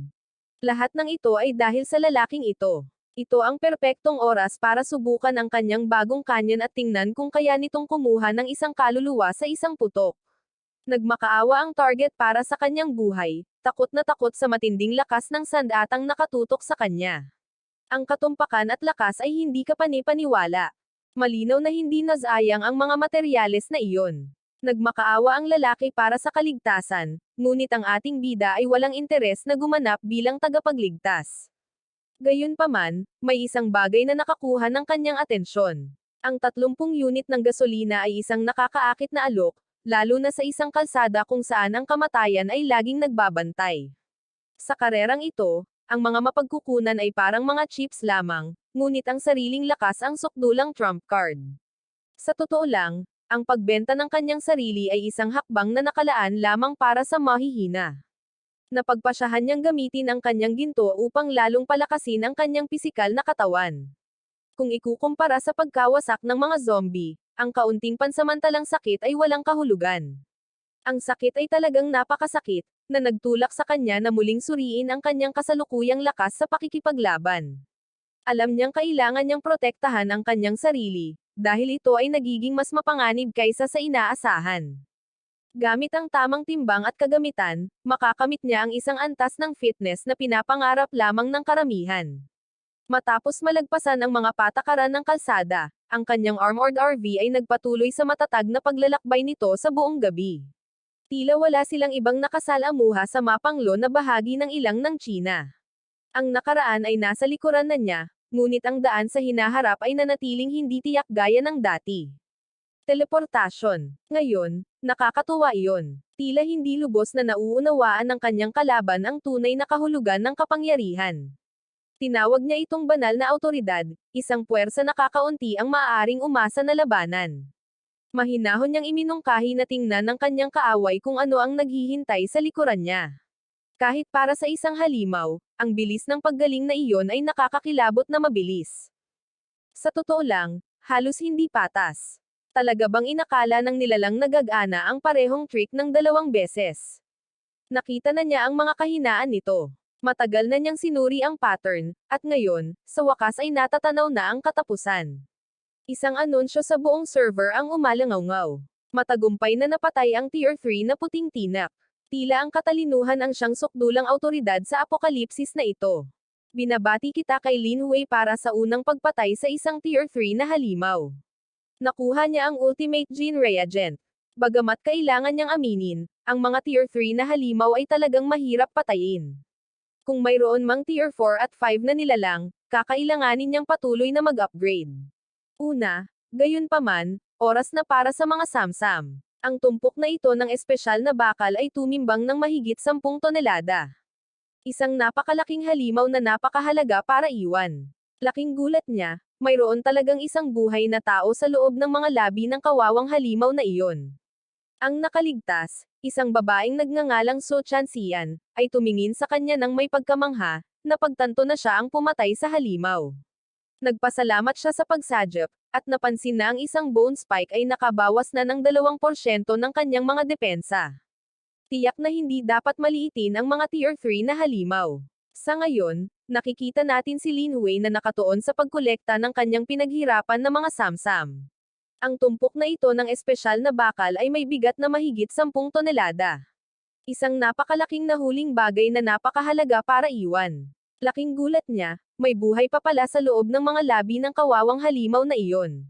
Lahat ng ito ay dahil sa lalaking ito. Ito ang perpektong oras para subukan ang kanyang bagong kanyon at tingnan kung kaya nitong kumuha ng isang kaluluwa sa isang putok. Nagmakaawa ang target para sa kanyang buhay, takot na takot sa matinding lakas ng sandatang nakatutok sa kanya. Ang katumpakan at lakas ay hindi kapani-paniwala. Malinaw na hindi nasayang ang mga materyales na iyon. Nagmakaawa ang lalaki para sa kaligtasan, ngunit ang ating bida ay walang interes na gumanap bilang tagapagligtas. Gayunpaman, may isang bagay na nakakuha ng kanyang atensyon. Ang 30 unit ng gasolina ay isang nakakaakit na alok, lalo na sa isang kalsada kung saan ang kamatayan ay laging nagbabantay. Sa karerang ito, ang mga mapagkukunan ay parang mga chips lamang, ngunit ang sariling lakas ang sukdulang trump card. Sa totoo lang, ang pagbenta ng kanyang sarili ay isang hakbang na nakalaan lamang para sa mahihina. Napagpasyahan niyang gamitin ang kanyang ginto upang lalong palakasin ang kanyang pisikal na katawan. Kung ikukumpara sa pagkawasak ng mga zombie, ang kaunting pansamantalang sakit ay walang kahulugan. Ang sakit ay talagang napakasakit, na nagtulak sa kanya na muling suriin ang kanyang kasalukuyang lakas sa pakikipaglaban. Alam niyang kailangan niyang protektahan ang kanyang sarili, dahil ito ay nagiging mas mapanganib kaysa sa inaasahan. Gamit ang tamang timbang at kagamitan, makakamit niya ang isang antas ng fitness na pinapangarap lamang ng karamihan. Matapos malagpasan ang mga patakaran ng kalsada, ang kanyang armored RV ay nagpatuloy sa matatag na paglalakbay nito sa buong gabi. Tila wala silang ibang nakasalamuha sa mapanglo na bahagi ng ilang ng China. Ang nakaraan ay nasa likuran na niya, ngunit ang daan sa hinaharap ay nanatiling hindi tiyak gaya ng dati. Teleportasyon. Ngayon, nakakatuwa iyon. Tila hindi lubos na nauunawaan ng kanyang kalaban ang tunay na kahulugan ng kapangyarihan. Tinawag niya itong banal na awtoridad, isang puwersa na kakaunti ang maaaring umasa na labanan. Mahinahon niyang iminungkahi na tingnan ng kanyang kaaway kung ano ang naghihintay sa likuran niya. Kahit para sa isang halimaw, ang bilis ng paggaling na iyon ay nakakakilabot na mabilis. Sa totoo lang, halos hindi patas. Talaga bang inakala ng nilalang nagagana ang parehong trick ng 2 beses? Nakita na niya ang mga kahinaan nito. Matagal na niyang sinuri ang pattern, at ngayon, sa wakas ay natatanaw na ang katapusan. Isang anunsyo sa buong server ang umalangaw-ngaw. Matagumpay na napatay ang Tier 3 na puting tinak. Tila ang katalinuhan ang siyang sukdulang autoridad sa apokalipsis na ito. Binabati kita kay Lin Wei para sa unang pagpatay sa isang Tier 3 na halimaw. Nakuha niya ang Ultimate Gene Reagent. Bagamat kailangan niyang aminin, ang mga Tier 3 na halimaw ay talagang mahirap patayin. Kung mayroon mang Tier 4 at 5 na nilalang, kakailanganin niyang patuloy na mag-upgrade. Una, gayunpaman, oras na para sa mga samsam. Ang tumpok na ito ng espesyal na bakal ay tumimbang ng mahigit 10 tonelada. Isang napakalaking halimaw na napakahalaga para iwan. Laking gulat niya, mayroon talagang isang buhay na tao sa loob ng mga labi ng kawawang halimaw na iyon. Ang nakaligtas, isang babaeng nagngangalang So Chansian, ay tumingin sa kanya ng may pagkamangha, na pagtanto na siya ang pumatay sa halimaw. Nagpasalamat siya sa pagsadyap, at napansin na ang isang bone spike ay nakabawas na ng 2% ng kanyang mga depensa. Tiyak na hindi dapat maliitin ang mga Tier 3 na halimaw. Sa ngayon, nakikita natin si Lin Wei na nakatuon sa pagkolekta ng kanyang pinaghirapan na mga samsam. Ang tumpok na ito ng espesyal na bakal ay may bigat na mahigit 10 tonelada. Isang napakalaking nahuling bagay na napakahalaga para iwan. Laking gulat niya, may buhay pa pala sa loob ng mga labi ng kawawang halimaw na iyon.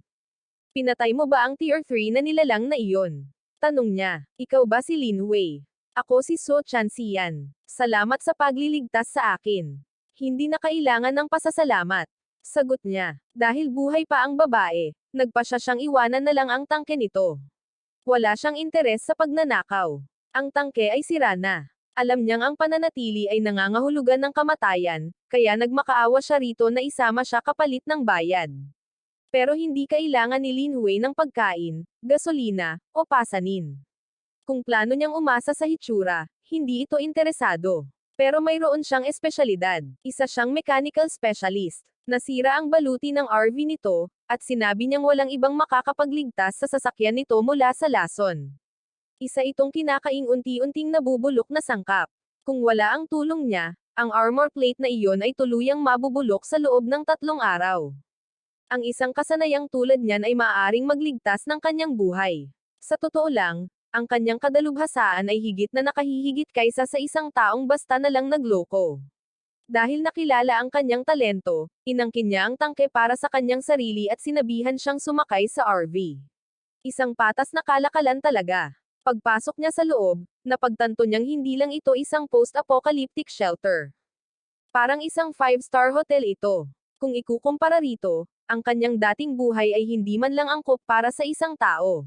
Pinatay mo ba ang Tier 3 na nilalang na iyon? Tanong niya. Ikaw ba si Lin Wei? Ako si So Chansian. Salamat sa pagliligtas sa akin. Hindi na kailangan ng pasasalamat. Sagot niya. Dahil buhay pa ang babae, nagpasya siyang iwanan na lang ang tangke nito. Wala siyang interes sa pagnanakaw. Ang tangke ay sira na. Alam niyang ang pananatili ay nangangahulugan ng kamatayan, kaya nagmakaawa siya rito na isama siya kapalit ng bayad. Pero hindi kailangan ni Lin Wei ng pagkain, gasolina, o pasanin. Kung plano niyang umasa sa hitsura, hindi ito interesado. Pero mayroon siyang espesyalidad. Isa siyang mechanical specialist. Nasira ang baluti ng RV nito, at sinabi niyang walang ibang makakapagligtas sa sasakyan nito mula sa lason. Isa itong kinakaing unti-unting nabubulok na sangkap. Kung wala ang tulong niya, ang armor plate na iyon ay tuluyang mabubulok sa loob ng 3 araw. Ang isang kasanayang tulad niyan ay maaaring magligtas ng kanyang buhay. Sa totoo lang, ang kanyang kadalubhasaan ay higit na nakahihigit kaysa sa isang taong basta na lang nagloko. Dahil nakilala ang kanyang talento, inangkin niya ang tangke para sa kanyang sarili at sinabihan siyang sumakay sa RV. Isang patas na kalakalan talaga. Pagpasok niya sa loob, napagtanto niyang hindi lang ito isang post-apocalyptic shelter. Parang isang 5-star hotel ito. Kung ikukumpara rito, ang kanyang dating buhay ay hindi man lang angkop para sa isang tao.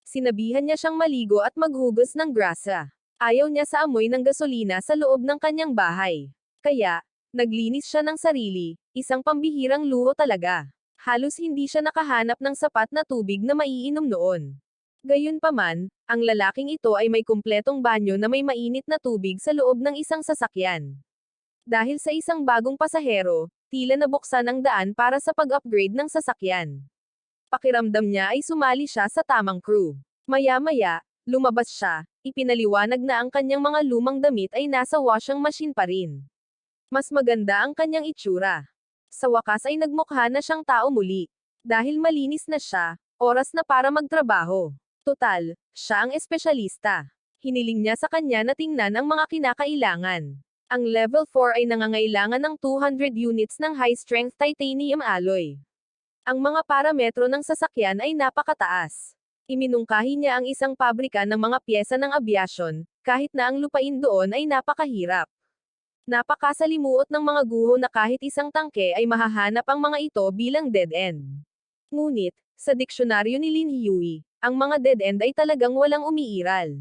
Sinabihan niya siyang maligo at maghugas ng grasa. Ayaw niya sa amoy ng gasolina sa loob ng kanyang bahay. Kaya, naglinis siya ng sarili, isang pambihirang luho talaga. Halos hindi siya nakahanap ng sapat na tubig na maiinom noon. Gayunpaman, ang lalaking ito ay may kumpletong banyo na may mainit na tubig sa loob ng isang sasakyan. Dahil sa isang bagong pasahero, tila nabuksan ang daan para sa pag-upgrade ng sasakyan. Pakiramdam niya ay sumali siya sa tamang crew. Maya-maya, lumabas siya, ipinaliwanag na ang kanyang mga lumang damit ay nasa washing machine pa rin. Mas maganda ang kanyang itsura. Sa wakas ay nagmukha na siyang tao muli. Dahil malinis na siya, oras na para magtrabaho. Total, siya ang espesyalista. Hiniling niya sa kanya na tingnan ang mga kinakailangan. Ang level 4 ay nangangailangan ng 200 units ng high-strength titanium alloy. Ang mga parametro ng sasakyan ay napakataas. Iminungkahi niya ang isang pabrika ng mga pyesa ng abyasyon, kahit na ang lupain doon ay napakahirap. Napakasalimuot ng mga guho na kahit isang tangke ay mahahanap ang mga ito bilang dead end. Ngunit, sa diksyonaryo ni Lin Hui, ang mga dead end ay talagang walang umiiral.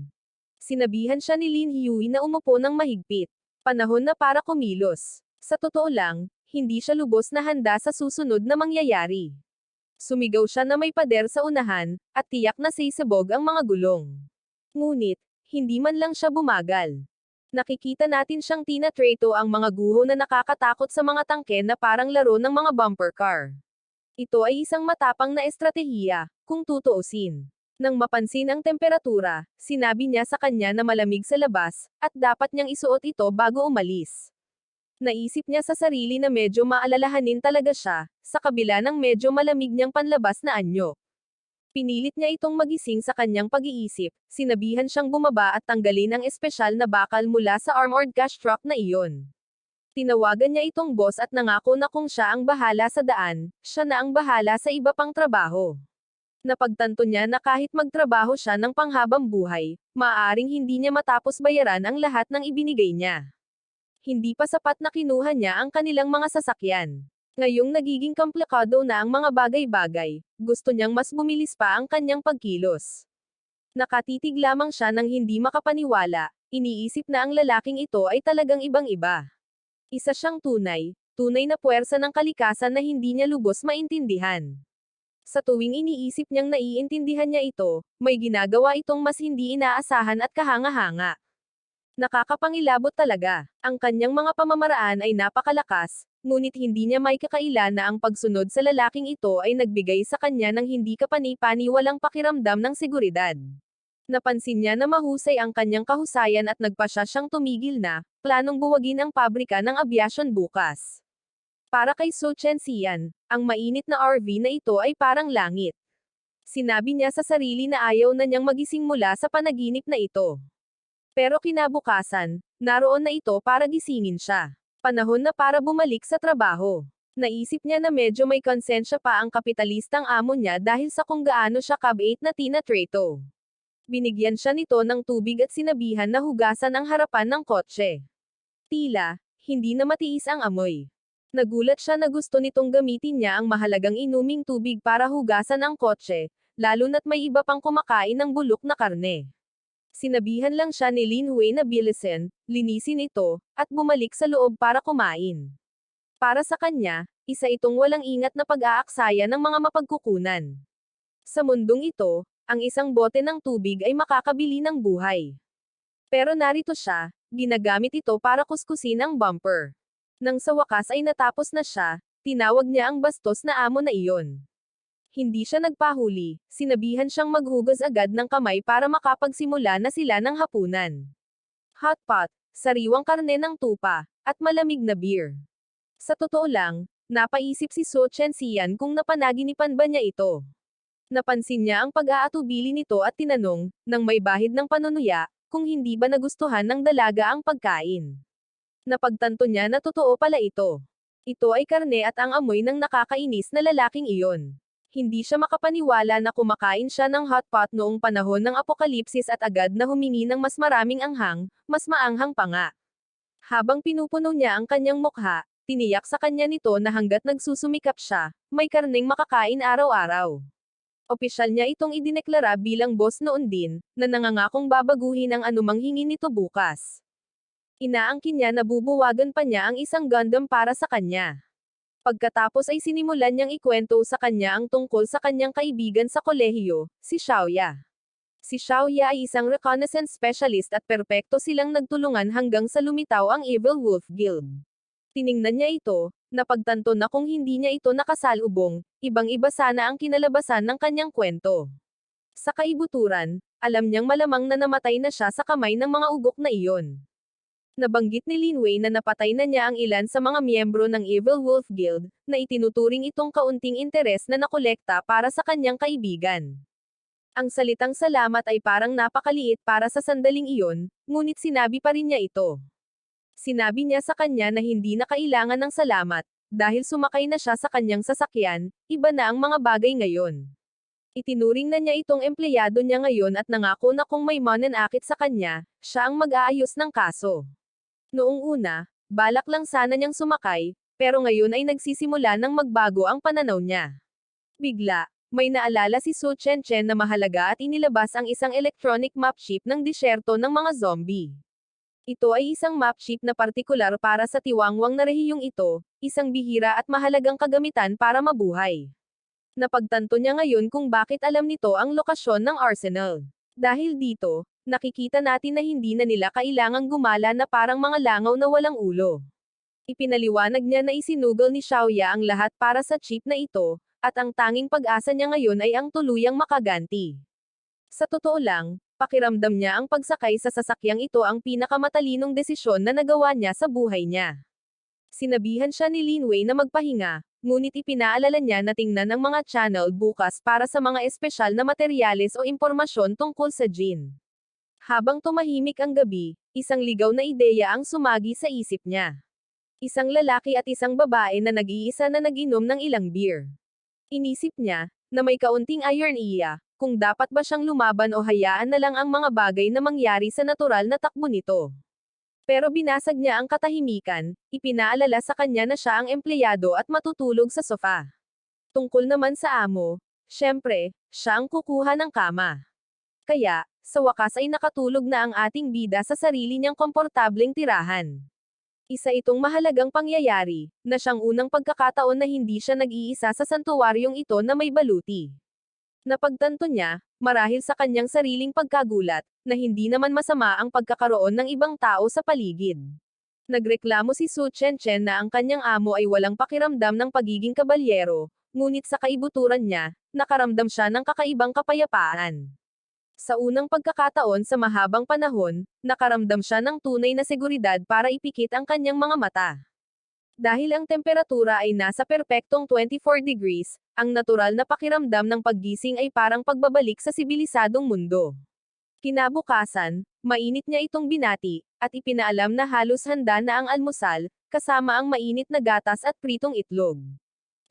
Sinabihan siya ni Lin Hui na umupo ng mahigpit. Panahon na para kumilos. Sa totoo lang, hindi siya lubos na handa sa susunod na mangyayari. Sumigaw siya na may pader sa unahan, at tiyak na sisabog ang mga gulong. Ngunit, hindi man lang siya bumagal. Nakikita natin siyang tinatreto ang mga guho na nakakatakot sa mga tangke na parang laro ng mga bumper car. Ito ay isang matapang na estratehiya, kung tutuusin. Nang mapansin ang temperatura, sinabi niya sa kanya na malamig sa labas, at dapat niyang isuot ito bago umalis. Naisip niya sa sarili na medyo maalalahanin talaga siya, sa kabila ng medyo malamig niyang panlabas na anyo. Pinilit niya itong magising sa kanyang pag-iisip, sinabihan siyang bumaba at tanggalin ang espesyal na bakal mula sa armored cash truck na iyon. Tinawagan niya itong boss at nangako na kung siya ang bahala sa daan, siya na ang bahala sa iba pang trabaho. Napagtanto niya na kahit magtrabaho siya ng panghabang buhay, maaaring hindi niya matapos bayaran ang lahat ng ibinigay niya. Hindi pa sapat na kinuha niya ang kanilang mga sasakyan. Ngayong nagiging komplikado na ang mga bagay-bagay, gusto niyang mas bumilis pa ang kanyang pagkilos. Nakatitig lamang siya nang hindi makapaniwala, iniisip na ang lalaking ito ay talagang ibang-iba. Isa siyang tunay na puwersa ng kalikasan na hindi niya lubos maintindihan. Sa tuwing iniisip niyang naiintindihan niya ito, may ginagawa itong mas hindi inaasahan at kahanga-hanga. Nakakapangilabot talaga. Ang kanyang mga pamamaraan ay napakalakas, ngunit hindi niya may kakaila na ang pagsunod sa lalaking ito ay nagbigay sa kanya ng hindi kapani-paniwalang pakiramdam ng seguridad. Napansin niya na mahusay ang kanyang kahusayan at nagpasya siyang tumigil na, planong buwagin ang pabrika ng abyasyon bukas. Para kay So Chen Xian, ang mainit na RV na ito ay parang langit. Sinabi niya sa sarili na ayaw na niyang magising mula sa panaginip na ito. Pero kinabukasan, naroon na ito para gisingin siya. Panahon na para bumalik sa trabaho. Naisip niya na medyo may konsensya pa ang kapitalistang amo niya dahil sa kung gaano siya kabait na tinatrato. Binigyan siya nito ng tubig at sinabihan na hugasan ang harapan ng kotse. Tila, hindi na matiis ang amoy. Nagulat siya na gusto nitong gamitin niya ang mahalagang inuming tubig para hugasan ang kotse, lalo na't may iba pang kumakain ng bulok na karne. Sinabihan lang siya ni Lin Hui na bilisin, linisin ito, at bumalik sa loob para kumain. Para sa kanya, isa itong walang ingat na pag-aaksaya ng mga mapagkukunan. Sa mundong ito, ang isang bote ng tubig ay makakabili ng buhay. Pero narito siya, ginagamit ito para kuskusin ang bumper. Nang sa wakas ay natapos na siya, tinawag niya ang bastos na amo na iyon. Hindi siya nagpahuli, sinabihan siyang maghugas agad ng kamay para makapagsimula na sila ng hapunan. Hot pot, sariwang karne ng tupa, at malamig na beer. Sa totoo lang, napaisip si So Chen Xian kung napanaginipan ba niya ito. Napansin niya ang pag-aatubili nito at tinanong, nang may bahid ng panunuya, kung hindi ba nagustuhan ng dalaga ang pagkain. Napagtanto niya na totoo pala ito. Ito ay karne at ang amoy ng nakakainis na lalaking iyon. Hindi siya makapaniwala na kumakain siya ng hot pot noong panahon ng apokalipsis at agad na humingi ng mas maraming anghang, mas maanghang pa nga. Habang pinupuno niya ang kanyang mukha, tiniyak sa kanya nito na hanggat nagsusumikap siya, may karneng makakain araw-araw. Opisyal niya itong idineklara bilang boss noon din, na nangangakong babaguhin ang anumang hingi nito bukas. Inaangkin niya na bubuwagan pa niya ang isang Gundam para sa kanya. Pagkatapos ay sinimulan niyang ikwento sa kanya ang tungkol sa kanyang kaibigan sa kolehiyo, si Xiaoya. Si Xiaoya ay isang reconnaissance specialist at perpekto silang nagtulungan hanggang sa lumitaw ang Evil Wolf Guild. Tiningnan niya ito, napagtanto na kung hindi niya ito nakasalubong, ibang-iba sana ang kinalabasan ng kanyang kwento. Sa kaibuturan, alam niyang malamang na namatay na siya sa kamay ng mga ugok na iyon. Nabanggit ni Lin Wei na napatay na niya ang ilan sa mga miyembro ng Evil Wolf Guild, na itinuturing itong kaunting interes na nakolekta para sa kanyang kaibigan. Ang salitang salamat ay parang napakaliit para sa sandaling iyon, ngunit sinabi pa rin niya ito. Sinabi niya sa kanya na hindi na kailangan ng salamat, dahil sumakay na siya sa kanyang sasakyan, iba na ang mga bagay ngayon. Itinuring na niya itong empleyado niya ngayon at nangako na kung may mananakit sa kanya, siya ang mag-aayos ng kaso. Noong una, balak lang sana niyang sumakay, pero ngayon ay nagsisimula ng magbago ang pananaw niya. Bigla, may naalala si So Chen Chen na mahalaga at inilabas ang isang electronic map chip ng disyerto ng mga zombie. Ito ay isang map chip na partikular para sa tiwangwang na rehiyong ito, isang bihira at mahalagang kagamitan para mabuhay. Napagtanto niya ngayon kung bakit alam nito ang lokasyon ng arsenal. Dahil dito, nakikita natin na hindi na nila kailangang gumala na parang mga langaw na walang ulo. Ipinaliwanag niya na isinugal ni Xiaoya ang lahat para sa chip na ito, at ang tanging pag-asa niya ngayon ay ang tuluyang makaganti. Sa totoo lang, pakiramdam niya ang pagsakay sa sasakyang ito ang pinakamatalinong desisyon na nagawa niya sa buhay niya. Sinabihan siya ni Lin Wei na magpahinga, ngunit ipinaalala niya na tingnan ang mga channel bukas para sa mga espesyal na materyales o impormasyon tungkol sa Jin. Habang tumahimik ang gabi, isang ligaw na ideya ang sumagi sa isip niya. Isang lalaki at isang babae na nag-iisa na nag-inom ng ilang beer. Inisip niya, na may kaunting ironiya, kung dapat ba siyang lumaban o hayaan na lang ang mga bagay na mangyari sa natural na takbo nito. Pero binasag niya ang katahimikan, ipinaalala sa kanya na siya ang empleyado at matutulog sa sofa. Tungkol naman sa amo, syempre, siya ang kukuha ng kama. Kaya, sa wakas ay nakatulog na ang ating bida sa sarili niyang komportableng tirahan. Isa itong mahalagang pangyayari, na siyang unang pagkakataon na hindi siya nag-iisa sa santuwaryong ito na may baluti. Napagtanto niya, marahil sa kanyang sariling pagkagulat, na hindi naman masama ang pagkakaroon ng ibang tao sa paligid. Nagreklamo si Su Chen na ang kanyang amo ay walang pakiramdam ng pagiging kabalyero, ngunit sa kaibuturan niya, nakaramdam siya ng kakaibang kapayapaan. Sa unang pagkakataon sa mahabang panahon, nakaramdam siya ng tunay na seguridad para ipikit ang kanyang mga mata. Dahil ang temperatura ay nasa perpektong 24 degrees, ang natural na pakiramdam ng paggising ay parang pagbabalik sa sibilisadong mundo. Kinabukasan, mainit niya itong binati, at ipinaalam na halos handa na ang almusal, kasama ang mainit na gatas at pritong itlog.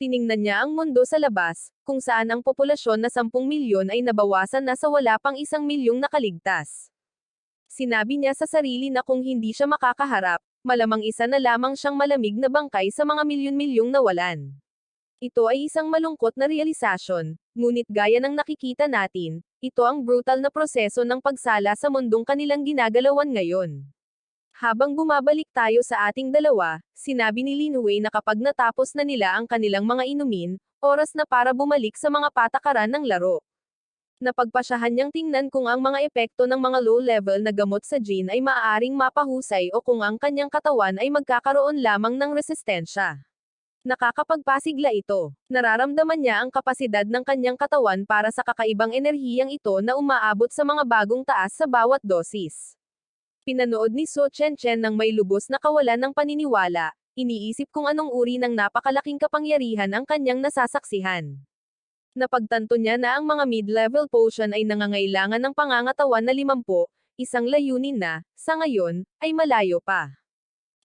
Tiningnan niya ang mundo sa labas, kung saan ang populasyon na 10 milyon ay nabawasan na sa wala pang 1 milyong nakaligtas. Sinabi niya sa sarili na kung hindi siya makakaharap, malamang isa na lamang siyang malamig na bangkay sa mga milyon-milyong nawalan. Ito ay isang malungkot na realisasyon, ngunit gaya ng nakikita natin, ito ang brutal na proseso ng pagsala sa mundong kanilang ginagalawan ngayon. Habang bumabalik tayo sa ating dalawa, sinabi ni Lin Wei na kapag natapos na nila ang kanilang mga inumin, oras na para bumalik sa mga patakaran ng laro. Napagpasyahan niyang tingnan kung ang mga epekto ng mga low-level na gamot sa Jin ay maaaring mapahusay o kung ang kanyang katawan ay magkakaroon lamang ng resistensya. Nakakapagpasigla ito. Nararamdaman niya ang kapasidad ng kanyang katawan para sa kakaibang enerhiyang ito na umaabot sa mga bagong taas sa bawat dosis. Pinanood ni Su Chen ng may lubos na kawalan ng paniniwala, iniisip kung anong uri ng napakalaking kapangyarihan ang kanyang nasasaksihan. Napagtanto niya na ang mga mid-level potion ay nangangailangan ng pangangatawan na 50, isang layunin na, sa ngayon, ay malayo pa.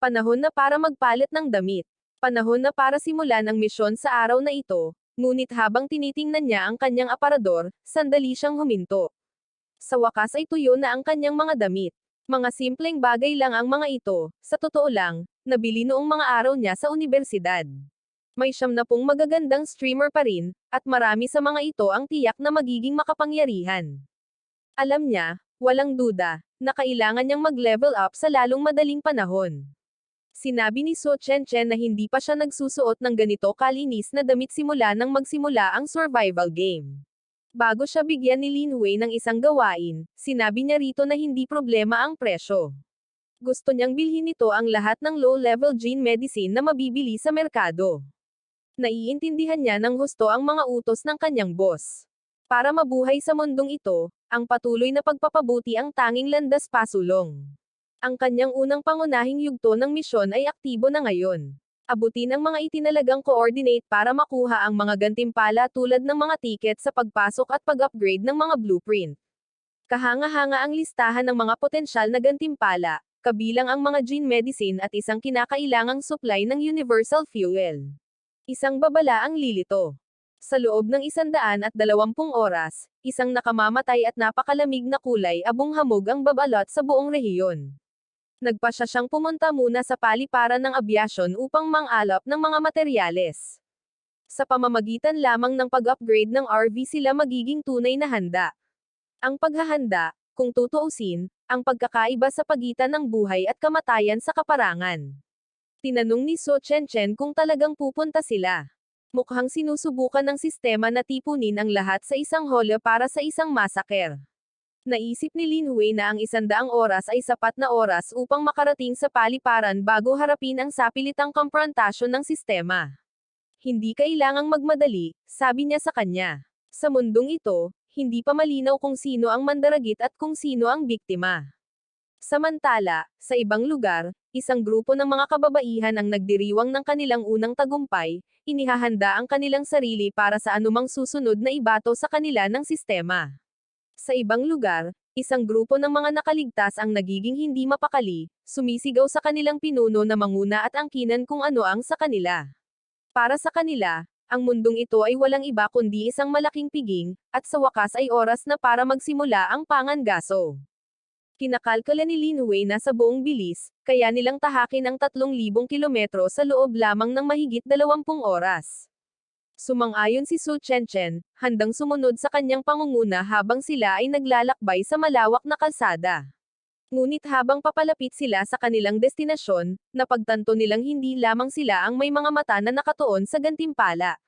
Panahon na para magpalit ng damit. Panahon na para simulan ang misyon sa araw na ito, ngunit habang tinitingnan niya ang kanyang aparador, sandali siyang huminto. Sa wakas ay tuyo na ang kanyang mga damit. Mga simpleng bagay lang ang mga ito, sa totoo lang, nabili noong mga araw niya sa unibersidad. May 70 magagandang streamer pa rin, at marami sa mga ito ang tiyak na magiging makapangyarihan. Alam niya, walang duda, na kailangan niyang mag-level up sa lalong madaling panahon. Sinabi ni Su Chen na hindi pa siya nagsusuot ng ganito kalinis na damit simula nang magsimula ang survival game. Bago siya bigyan ni Lin Wei ng isang gawain, sinabi niya rito na hindi problema ang presyo. Gusto niyang bilhin nito ang lahat ng low-level gene medicine na mabibili sa merkado. Naiintindihan niya ng husto ang mga utos ng kanyang boss. Para mabuhay sa mundong ito, ang patuloy na pagpapabuti ang tanging landas pasulong. Ang kanyang unang pangunahing yugto ng misyon ay aktibo na ngayon. Abutin ang mga itinalagang coordinate para makuha ang mga gantimpala tulad ng mga tiket sa pagpasok at pag-upgrade ng mga blueprint. Kahanga-hanga ang listahan ng mga potensyal na gantimpala, kabilang ang mga gene medicine at isang kinakailangang supply ng universal fuel. Isang babala ang lilito. Sa loob ng 120 oras, isang nakamamatay at napakalamig na kulay abong hamog ang babalot sa buong rehiyon. Nagpasya siyang pumunta muna sa paliparan ng abyasyon upang mang-alap ng mga materyales. Sa pamamagitan lamang ng pag-upgrade ng RV sila magiging tunay na handa. Ang paghahanda, kung tutuusin, ang pagkakaiba sa pagitan ng buhay at kamatayan sa kaparangan. Tinanong ni Su Chen kung talagang pupunta sila. Mukhang sinusubukan ng sistema na tipunin ang lahat sa isang holo para sa isang massacre. Naisip ni Lin Wei na ang 100 oras ay sapat na oras upang makarating sa paliparan bago harapin ang sapilitang komprontasyon ng sistema. Hindi kailangang magmadali, sabi niya sa kanya. Sa mundong ito, hindi pa malinaw kung sino ang mandaragit at kung sino ang biktima. Samantala, sa ibang lugar, isang grupo ng mga kababaihan ang nagdiriwang ng kanilang unang tagumpay, inihahanda ang kanilang sarili para sa anumang susunod na ibato sa kanila ng sistema. Sa ibang lugar, isang grupo ng mga nakaligtas ang nagiging hindi mapakali, sumisigaw sa kanilang pinuno na manguna at angkinan kung ano ang sa kanila. Para sa kanila, ang mundong ito ay walang iba kundi isang malaking piging, at sa wakas ay oras na para magsimula ang pangangaso. Kinakalkula ni Lin Hui na sa buong bilis, kaya nilang tahakin ang 3,000 kilometro sa loob lamang ng mahigit 20 oras. Sumang-ayon si Su Chenchen, handang sumunod sa kanyang pangunguna habang sila ay naglalakbay sa malawak na kalsada. Ngunit habang papalapit sila sa kanilang destinasyon, napagtanto nilang hindi lamang sila ang may mga mata na nakatuon sa gantimpala.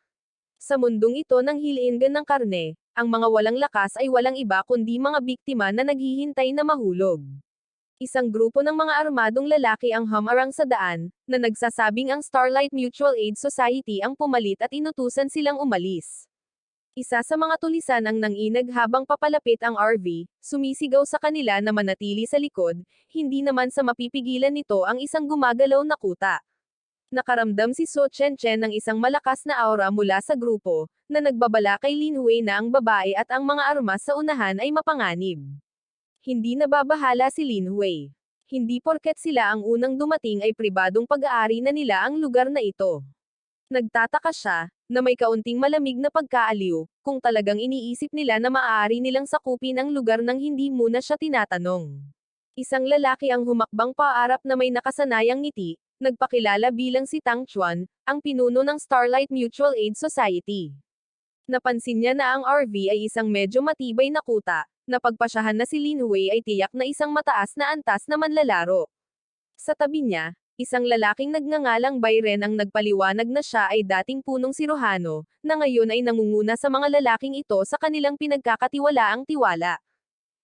Sa mundong ito ng hilingan ng karne, ang mga walang lakas ay walang iba kundi mga biktima na naghihintay na mahulog. Isang grupo ng mga armadong lalaki ang humarang sa daan, na nagsasabing ang Starlight Mutual Aid Society ang pumalit at inutusan silang umalis. Isa sa mga tulisan ang nanginag habang papalapit ang RV, sumisigaw sa kanila na manatili sa likod, hindi naman sa mapipigilan nito ang isang gumagalaw na kuta. Nakaramdam si Su Chenchen ng isang malakas na aura mula sa grupo, na nagbabala kay Lin Hui na ang babae at ang mga armas sa unahan ay mapanganib. Hindi nababahala si Lin Hui. Hindi porket sila ang unang dumating ay pribadong pag-aari na nila ang lugar na ito. Nagtataka siya, na may kaunting malamig na pagkaaliw, kung talagang iniisip nila na maaari nilang sakupin ang lugar nang hindi muna siya tinatanong. Isang lalaki ang humakbang paarap na may nakasanayang ngiti, nagpakilala bilang si Tang Chuan, ang pinuno ng Starlight Mutual Aid Society. Napansin niya na ang RV ay isang medyo matibay na kuta, napagpasyahan na si Lin Hui ay tiyak na isang mataas na antas na manlalaro. Sa tabi niya, isang lalaking nagngangalang Bayren ang nagpaliwanag na siya ay dating punong siruhano, na ngayon ay nangunguna sa mga lalaking ito sa kanilang pinagkakatiwalaang tiwala.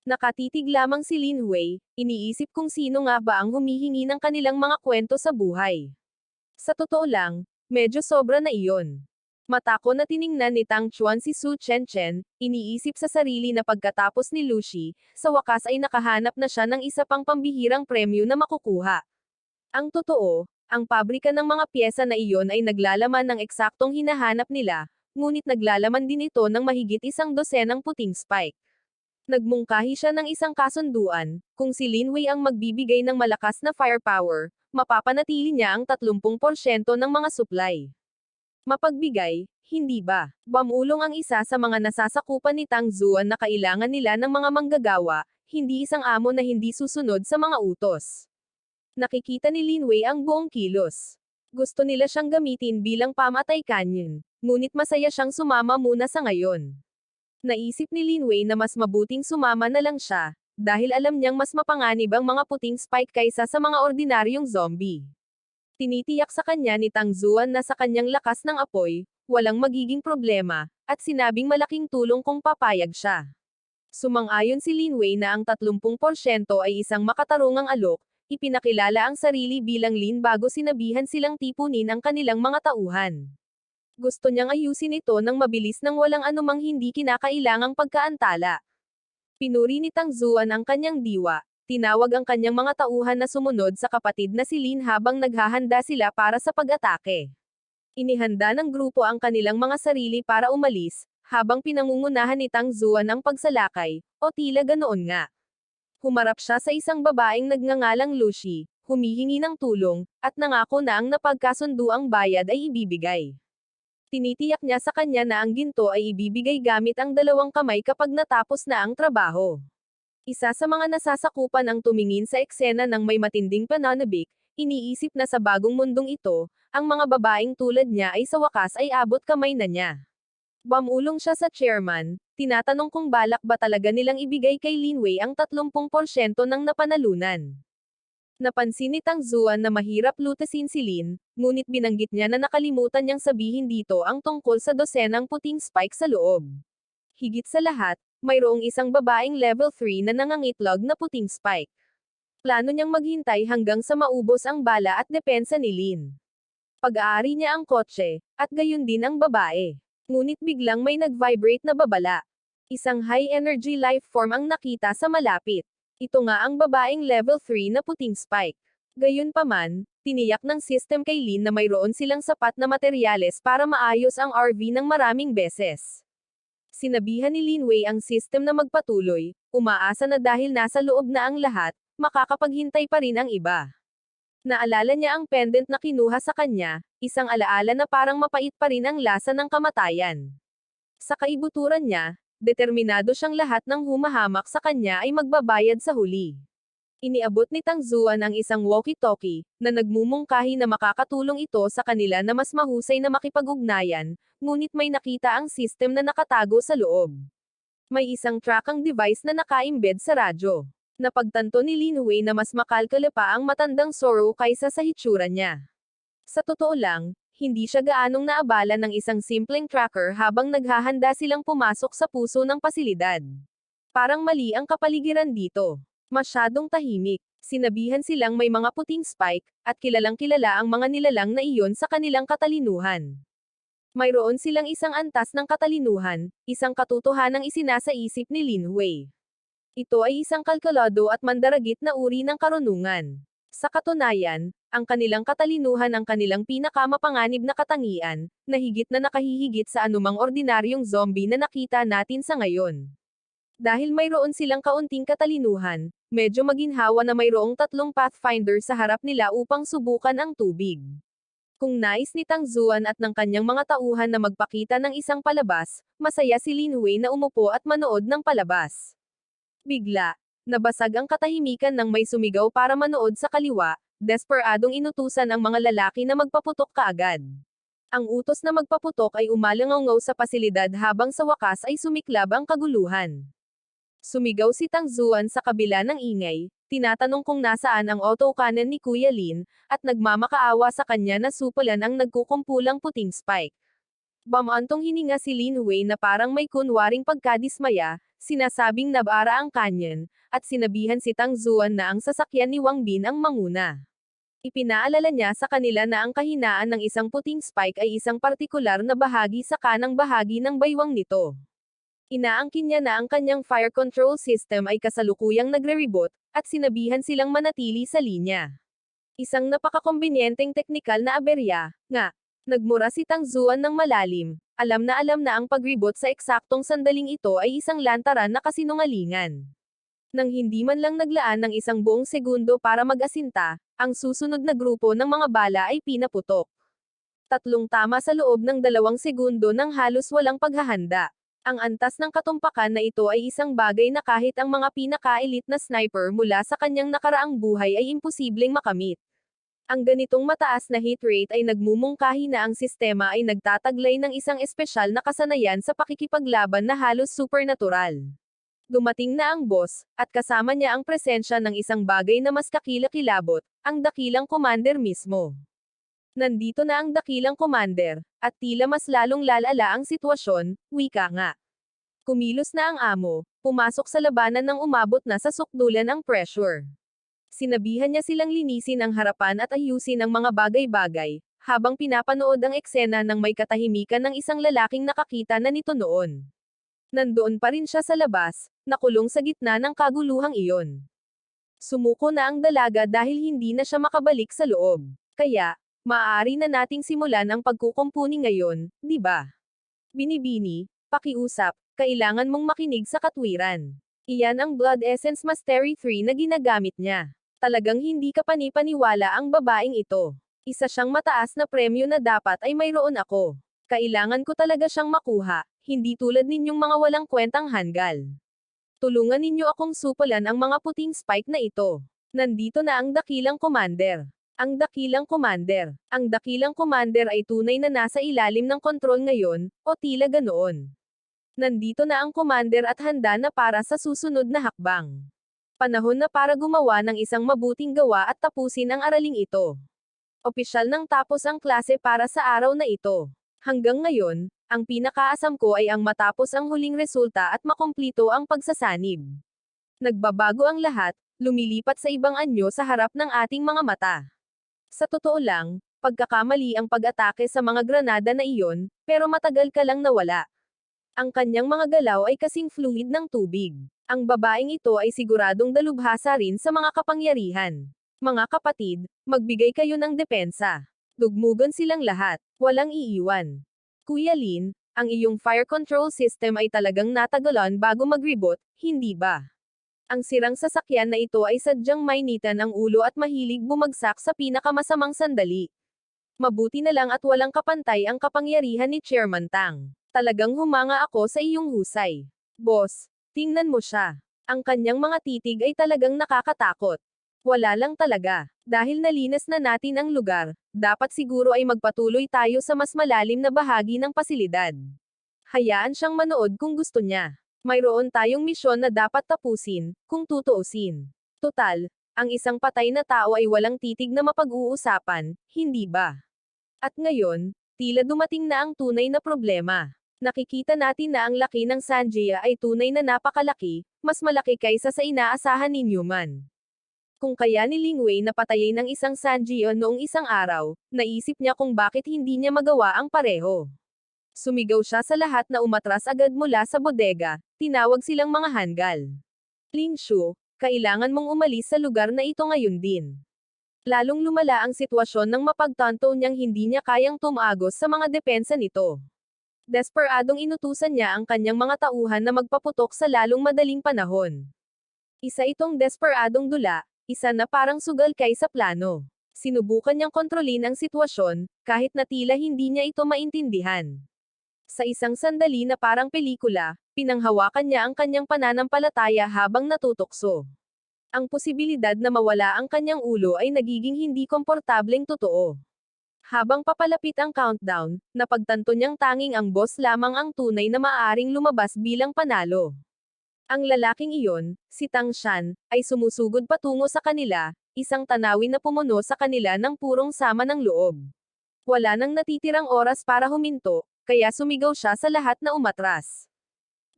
Nakatitig lamang si Lin Hui, iniisip kung sino nga ba ang humihingi ng kanilang mga kwento sa buhay. Sa totoo lang, medyo sobra na iyon. Matako na tiningnan ni Tang Chuan si Su Chenchen, iniisip sa sarili na pagkatapos ni Lucy, sa wakas ay nakahanap na siya ng isa pang pambihirang premyo na makukuha. Ang totoo, ang pabrika ng mga pyesa na iyon ay naglalaman ng eksaktong hinahanap nila, ngunit naglalaman din ito ng mahigit 100 puting spike. Nagmungkahi siya ng isang kasunduan, kung si Lin Hui ang magbibigay ng malakas na firepower, mapapanatili niya ang 30% ng mga supply. Mapagbigay, hindi ba? Bamulong ang isa sa mga nasasakupan ni Tang Zuan na kailangan nila ng mga manggagawa, hindi isang amo na hindi susunod sa mga utos. Nakikita ni Lin Hui ang buong kilos. Gusto nila siyang gamitin bilang pamatay kanyon, ngunit masaya siyang sumama muna sa ngayon. Naisip ni Lin Hui na mas mabuting sumama na lang siya, dahil alam niyang mas mapanganib ang mga puting spike kaysa sa mga ordinaryong zombie. Tinitiyak sa kanya ni Tang Zuan na sa kanyang lakas ng apoy, walang magiging problema, at sinabing malaking tulong kung papayag siya. Sumang-ayon si Lin Hui na ang 30% ay isang makatarungang alok, ipinakilala ang sarili bilang Lin bago sinabihan silang tipunin ang kanilang mga tauhan. Gusto niyang ayusin ito ng mabilis nang walang anumang hindi kinakailangang pagkaantala. Pinuri ni Tang Zuan ang kanyang diwa. Tinawag ang kanyang mga tauhan na sumunod sa kapatid na si Lin habang naghahanda sila para sa pag-atake. Inihanda ng grupo ang kanilang mga sarili para umalis, habang pinangungunahan ni Tang Zuan ang pagsalakay, o tila ganoon nga. Humarap siya sa isang babaeng nagngangalang Lucy, humihingi ng tulong, at nangako na ang napagkasunduang bayad ay ibibigay. Tinitiyak niya sa kanya na ang ginto ay ibibigay gamit ang 2 kamay kapag natapos na ang trabaho. Isa sa mga nasasakupan ang tumingin sa eksena ng may matinding pananabik, iniisip na sa bagong mundong ito, ang mga babaeng tulad niya ay sa wakas ay abot kamay na niya. Bamulong siya sa chairman, tinatanong kung balak ba talaga nilang ibigay kay Lin Hui ang 30% ng napanalunan. Napansin ni Tang Zuan na mahirap lutasin si Lin, ngunit binanggit niya na nakalimutan niyang sabihin dito ang tungkol sa 12 puting spike sa loob. Higit sa lahat, mayroong isang babaeng level 3 na nangangitlog na puting spike. Plano niyang maghintay hanggang sa maubos ang bala at depensa ni Lin. Pag-aari niya ang kotse, at gayon din ang babae. Ngunit biglang may nag-vibrate na babala. Isang high-energy life form ang nakita sa malapit. Ito nga ang babaeng level 3 na puting spike. Gayunpaman, tiniyak ng system kay Lin na mayroon silang sapat na materyales para maayos ang RV ng maraming beses. Sinabihan ni Lin Wei ang system na magpatuloy, umaasa na dahil nasa loob na ang lahat, makakapaghintay pa rin ang iba. Naalala niya ang pendant na kinuha sa kanya, isang alaala na parang mapait pa rin ang lasa ng kamatayan. Sa kaibuturan niya, determinado siyang lahat ng humahamak sa kanya ay magbabayad sa huli. Iniabot ni Tang Zuan ang isang walkie-talkie, na nagmumungkahi na makakatulong ito sa kanila na mas mahusay na makipag-ugnayan, ngunit may nakita ang system na nakatago sa loob. May isang tracking device na naka-embed sa radyo. Napagtanto ni Lin Wei na mas makalkala pa ang matandang Zoro kaysa sa hitsura niya. Sa totoo lang, hindi siya gaanong naabala ng isang simpleng tracker habang naghahanda silang pumasok sa puso ng pasilidad. Parang mali ang kapaligiran dito. Masyadong tahimik. Sinabihan silang may mga puting spike, at kilalang kilala ang mga nilalang na iyon sa kanilang katalinuhan. Mayroon silang isang antas ng katalinuhan, isang katotohanang isinasaisip ni Lin Wei. Ito ay isang kalkulado at mandaragit na uri ng karunungan. Sa katunayan, ang kanilang katalinuhan ang kanilang pinakamapanganib na katangian, na higit na nakahihigit sa anumang ordinaryong zombie na nakita natin sa ngayon. Dahil mayroon silang kaunting katalinuhan, medyo maginhawa na mayroong 3 Pathfinder sa harap nila upang subukan ang tubig. Kung nais ni Tang Zuan at ng kanyang mga tauhan na magpakita ng isang palabas, masaya si Lin Wei na umupo at manood ng palabas. Bigla, nabasag ang katahimikan nang may sumigaw para manood sa kaliwa, desperadong inutusan ang mga lalaki na magpaputok kaagad. Ang utos na magpaputok ay umalangaw sa pasilidad habang sa wakas ay sumiklab ang kaguluhan. Sumigaw si Tang Zuan sa kabila ng ingay, tinatanong kung nasaan ang autocannon ni Kuya Lin, at nagmamakaawa sa kanya na supalan ang nagkukumpulang puting spike. Bamantong hininga si Lin Wei na parang may kunwaring pagkadismaya, sinasabing nabara ang canyon, at sinabihan si Tang Zuan na ang sasakyan ni Wang Bin ang manguna. Ipinaalala niya sa kanila na ang kahinaan ng isang puting spike ay isang partikular na bahagi sa kanang bahagi ng baywang nito. Inaangkin niya na ang kanyang fire control system ay kasalukuyang nagre-reboot, at sinabihan silang manatili sa linya. Isang napakakombinyenteng teknikal na aberya, nga. Nagmura si Tang Zuan ng malalim, alam na ang pag-reboot sa eksaktong sandaling ito ay isang lantaran na kasinungalingan. Nang hindi man lang naglaan ng isang buong segundo para mag-asinta, ang susunod na grupo ng mga bala ay pinaputok. 3 tama sa loob ng 2 segundo nang halos walang paghahanda. Ang antas ng katumpakan na ito ay isang bagay na kahit ang mga pinaka-elite na sniper mula sa kanyang nakaraang buhay ay imposibleng makamit. Ang ganitong mataas na hit rate ay nagmumungkahi na ang sistema ay nagtataglay ng isang espesyal na kasanayan sa pakikipaglaban na halos supernatural. Dumating na ang boss, at kasama niya ang presensya ng isang bagay na mas kakilakilabot, ang dakilang commander mismo. Nandito na ang dakilang commander, at tila mas lalong lalala ang sitwasyon, wika nga. Kumilos na ang amo, pumasok sa labanan nang umabot na sa sukdulan ang pressure. Sinabihan niya silang linisin ang harapan at ayusin ang mga bagay-bagay, habang pinapanood ang eksena ng may katahimikan ng isang lalaking nakakita na nito noon. Nandoon pa rin siya sa labas, nakulong sa gitna ng kaguluhang iyon. Sumuko na ang dalaga dahil hindi na siya makabalik sa loob. Kaya, maaari na nating simulan ang pagkukumpuni ngayon, di ba? Binibini, pakiusap, kailangan mong makinig sa katwiran. Iyan ang Blood Essence Mastery 3 na ginagamit niya. Talagang hindi ka panipaniwala ang babaeng ito. Isa siyang mataas na premyo na dapat ay mayroon ako. Kailangan ko talaga siyang makuha, hindi tulad ninyong mga walang kwentang hanggal. Tulungan ninyo akong supalan ang mga puting spike na ito. Nandito na ang dakilang commander. Ang dakilang commander. Ang dakilang commander ay tunay na nasa ilalim ng kontrol ngayon, o tila ganoon. Nandito na ang commander at handa na para sa susunod na hakbang. Panahon na para gumawa ng isang mabuting gawa at tapusin ang araling ito. Opisyal nang tapos ang klase para sa araw na ito. Hanggang ngayon, ang pinakaasam ko ay ang matapos ang huling resulta at makumplito ang pagsasanib. Nagbabago ang lahat, lumilipat sa ibang anyo sa harap ng ating mga mata. Sa totoo lang, pagkakamali ang pag-atake sa mga granada na iyon, pero matagal ka lang nawala. Ang kanyang mga galaw ay kasing fluid ng tubig. Ang babaeng ito ay siguradong dalubhasa rin sa mga kapangyarihan. Mga kapatid, magbigay kayo ng depensa. Dugmugan silang lahat. Walang iiwan. Kuya Lin, ang iyong fire control system ay talagang natagalan bago mag-reboot, hindi ba? Ang sirang sasakyan na ito ay sadyang mainitan ang ulo at mahilig bumagsak sa pinakamasamang sandali. Mabuti na lang at walang kapantay ang kapangyarihan ni Chairman Tang. Talagang humanga ako sa iyong husay. Boss, tingnan mo siya. Ang kanyang mga titig ay talagang nakakatakot. Wala lang talaga. Dahil nalinas na natin ang lugar, dapat siguro ay magpatuloy tayo sa mas malalim na bahagi ng pasilidad. Hayaan siyang manood kung gusto niya. Mayroon tayong misyon na dapat tapusin, kung tutuusin. Total, ang isang patay na tao ay walang titig na mapag-uusapan, hindi ba? At ngayon, tila dumating na ang tunay na problema. Nakikita natin na ang laki ng Sanjaya ay tunay na napakalaki, mas malaki kaysa sa inaasahan ni Newman. Kung kaya ni Ling Wei na patayin ng isang Sanjaya noong isang araw, naisip niya kung bakit hindi niya magawa ang pareho. Sumigaw siya sa lahat na umatras agad mula sa bodega, tinawag silang mga hanggal. Ling Shu, kailangan mong umalis sa lugar na ito ngayon din. Lalong lumala ang sitwasyon nang mapagtanto niyang hindi niya kayang tumagos sa mga depensa nito. Desperadong inutusan niya ang kanyang mga tauhan na magpaputok sa lalong madaling panahon. Isa itong desperadong dula, isa na parang sugal kaysa plano. Sinubukan niyang kontrolin ang sitwasyon, kahit na tila hindi niya ito maintindihan. Sa isang sandali na parang pelikula, pinanghawakan niya ang kanyang pananampalataya habang natutokso. Ang posibilidad na mawala ang kanyang ulo ay nagiging hindi komportableng totoo. Habang papalapit ang countdown, napagtanto niyang tanging ang boss lamang ang tunay na maaaring lumabas bilang panalo. Ang lalaking iyon, si Tang Shan, ay sumusugod patungo sa kanila, isang tanawin na pumuno sa kanila ng purong sama ng loob. Wala nang natitirang oras para huminto, kaya sumigaw siya sa lahat na umatras.